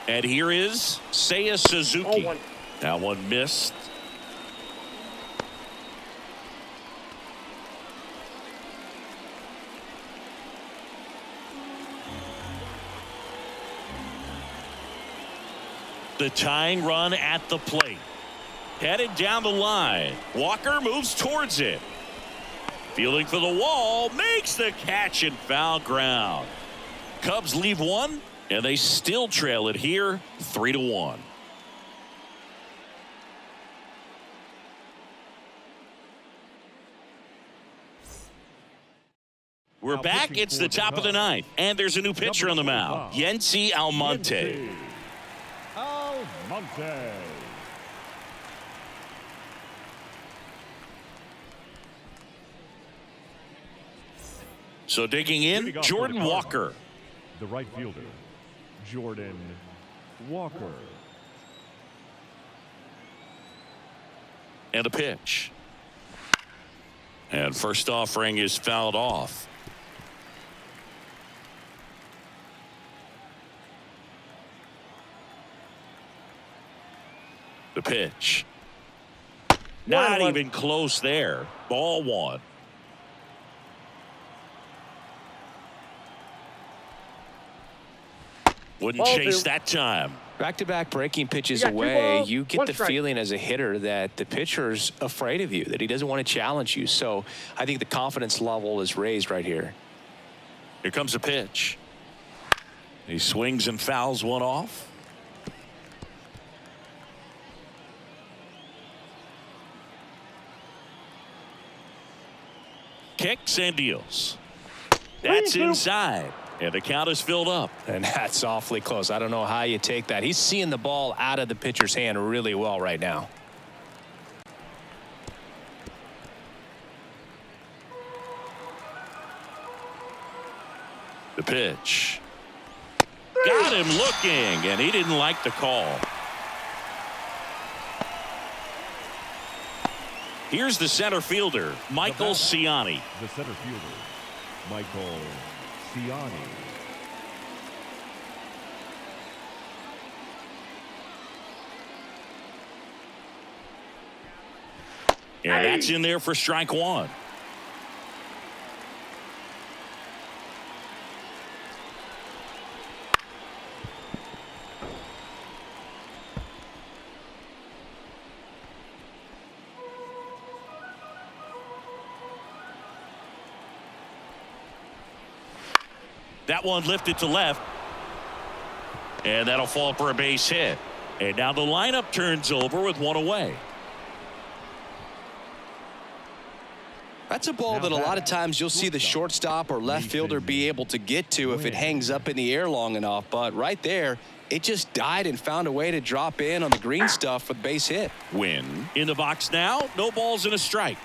And here is Seiya Suzuki. That one missed. The tying run at the plate. Headed down the line. Walker moves towards it. Fielding for the wall. Makes the catch in foul ground. Cubs leave one, and they still trail it here 3-1. We're back. It's the top of the 9th, and there's a new pitcher on the mound. Yency Almonte. Almonte. So digging in, Jordan Walker. The right fielder, Jordan Walker. And a pitch. And first offering is fouled off. The pitch. Not even close there. Ball one. Wouldn't chase that time. Back-to-back breaking pitches away, you get the feeling as a hitter that the pitcher's afraid of you, that he doesn't want to challenge you. So I think the confidence level is raised right here. Here comes a pitch. He swings and fouls one off. Kicks and deals. That's inside. And the count is filled up. And that's awfully close. I don't know how you take that. He's seeing the ball out of the pitcher's hand really well right now. The pitch. Got him looking, and he didn't like the call. Here's the center fielder, Michael Ciani. The center fielder, Michael Ciani. And that's in there for strike one. That one lifted to left. And that'll fall for a base hit. And now the lineup turns over with one away. That's a ball that a lot of times you'll see the shortstop or left fielder be able to get to if it hangs up in the air long enough. But right there, it just died and found a way to drop in on the green stuff for the base hit. Win in the box now. No balls and a strike.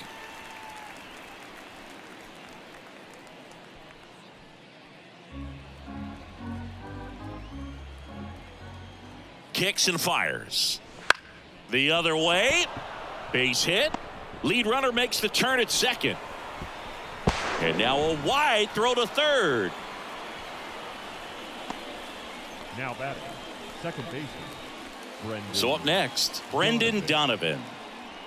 Kicks and fires. The other way. Base hit. Lead runner makes the turn at second. And now a wide throw to third. Now batting, second baseman, Brendan. So up next, Brendan Donovan.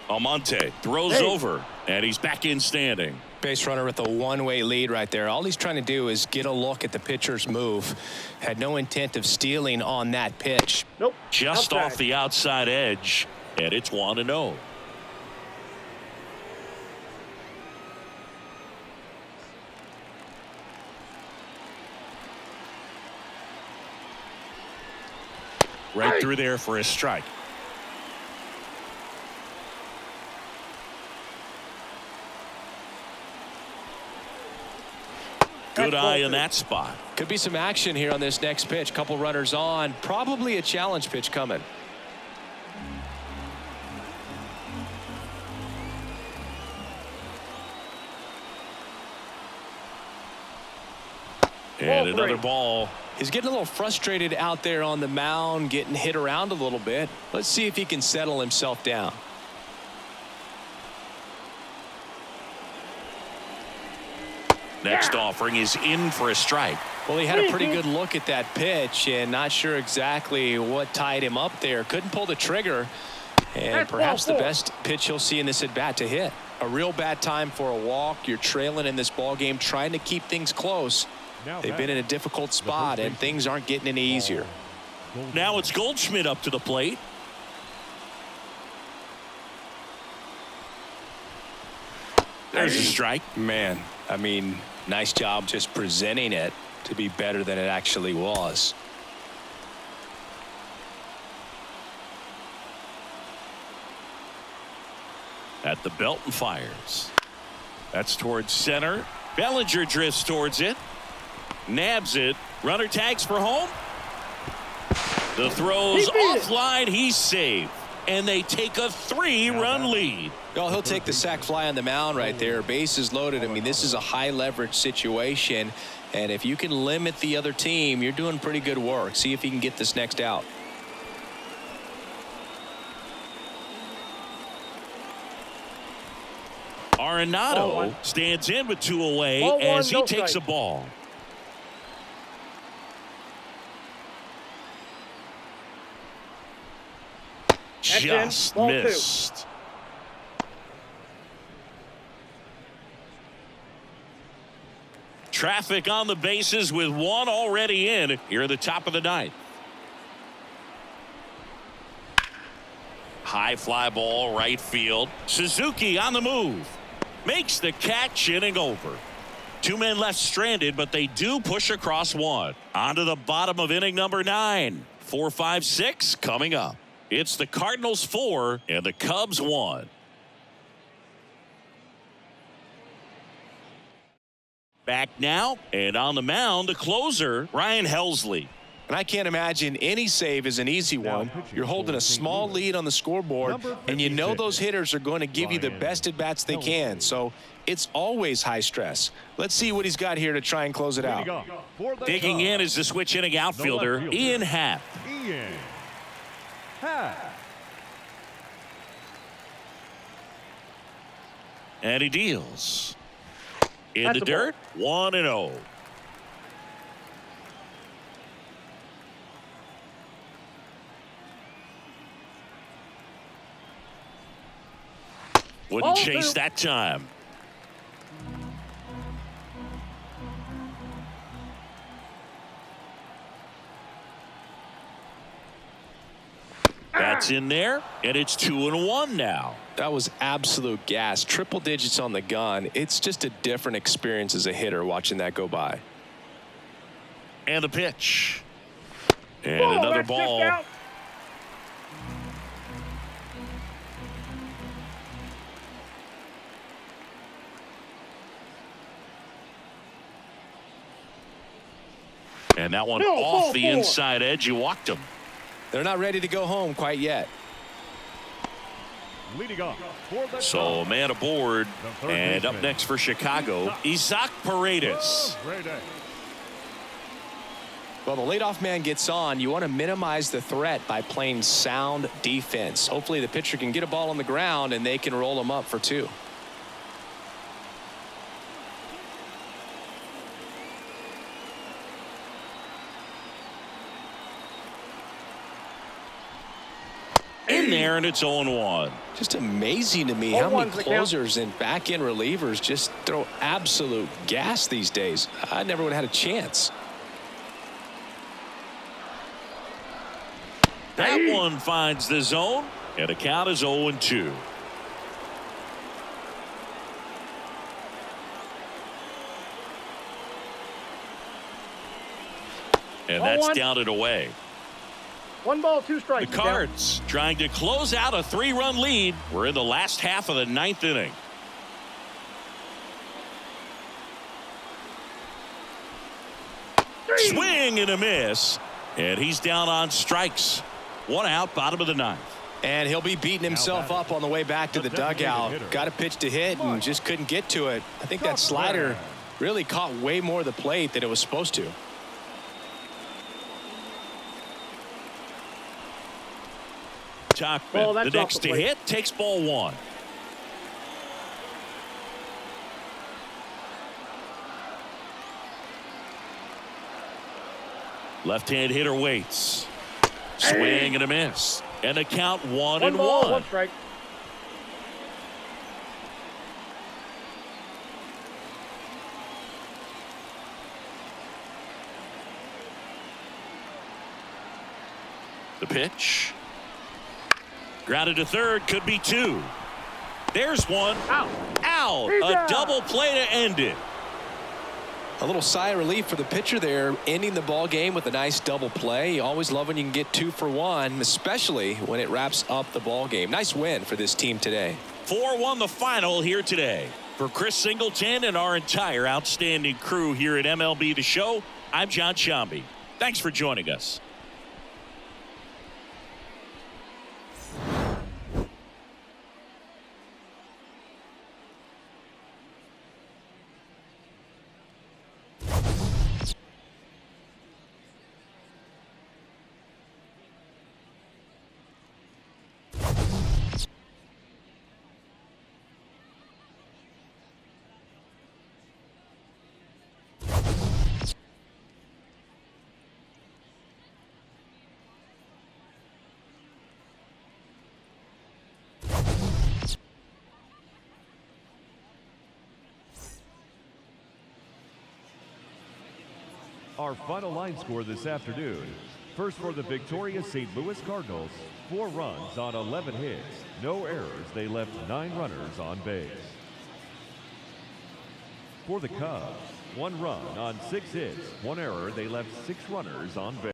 Almonte throws over, and he's back in standing. Base runner with a one-way lead right there. All he's trying to do is get a look at the pitcher's move. Had no intent of stealing on that pitch. Nope. Just outside. off the outside edge, and it's 1-0. Right through there for a strike. Good eye in that spot. Could be some action here on this next pitch. Couple runners on. Probably a challenge pitch coming. And another ball. He's getting a little frustrated out there on the mound, getting hit around a little bit. Let's see if he can settle himself down. Next offering is in for a strike. Well, he had a pretty good look at that pitch and not sure exactly what tied him up there. Couldn't pull the trigger. And perhaps the best pitch he'll see in this at bat to hit. A real bad time for a walk. You're trailing in this ball game, trying to keep things close. They've been in a difficult spot, and things aren't getting any easier. Now it's Goldschmidt up to the plate. There's a strike. Man, I mean, nice job just presenting it to be better than it actually was. At the belt and fires. That's towards center. Bellinger drifts towards it. Nabs it. Runner tags for home. The throw's offline. He's safe. And they take a 3-run lead. Well, he'll take the sac fly on the mound right there. Bases loaded. I mean, this is a high leverage situation. And if you can limit the other team, you're doing pretty good work. See if he can get this next out. Arenado stands in with 2 away as he takes a ball. Just missed. Traffic on the bases with 1 already in here at the top of the 9th. High fly ball right field. Suzuki on the move. Makes the catch, inning over. 2 men left stranded, but they do push across 1. On to the bottom of inning number 9. 4, 5, 6 coming up. It's the Cardinals 4 and the Cubs 1. Back now, and on the mound, the closer, Ryan Helsley. And I can't imagine any save is an easy one. You're holding a small lead on the scoreboard, and you know those hitters are going to give you the best at-bats they can. So it's always high stress. Let's see what he's got here to try and close it out. Digging in is the switch-hitting outfielder, Ian Happ. And he deals. In the dirt, 1-0. Wouldn't chase that time. That's in there, and it's 2-1 now. That was absolute gas. Triple digits on the gun. It's just a different experience as a hitter watching that go by. And the pitch. And another ball. And that one off the inside edge. You walked him. They're not ready to go home quite yet. Leading off so a man aboard, and up next for Chicago, Isaac Paredes. Well, the leadoff man gets on. You want to minimize the threat by playing sound defense. Hopefully the pitcher can get a ball on the ground and they can roll him up for 2. In there, and it's 0-1. Just amazing to me how many closers and back-end relievers just throw absolute gas these days. I never would have had a chance. That one finds the zone, and the count is 0-2. And that's down and away. 1 ball, 2 strikes. The Cards trying to close out a 3-run lead. We're in the last half of the 9th inning. Swing and a miss. And he's down on strikes. 1 out, bottom of the 9th. And he'll be beating himself up on the way back to the dugout. Got a pitch to hit and just couldn't get to it. I think that slider really caught way more of the plate than it was supposed to. Tachman, the next to hit, takes ball 1. Left-hand hitter waits. Swing and a miss. And the count 1-1. 1 strike. The pitch. Grounded to third, could be 2. There's 1. Out. A double play to end it. A little sigh of relief for the pitcher there, ending the ball game with a nice double play. You always love when you can get 2 for 1, especially when it wraps up the ball game. Nice win for this team today. 4-1 the final here today. For Chris Singleton and our entire outstanding crew here at MLB The Show, I'm John Shambi. Thanks for joining us. Our final line score this afternoon. First for the victorious St. Louis Cardinals, 4 runs on 11 hits, no errors. They left 9 runners on base. For the Cubs, 1 run on 6 hits, 1 error. They left 6 runners on base.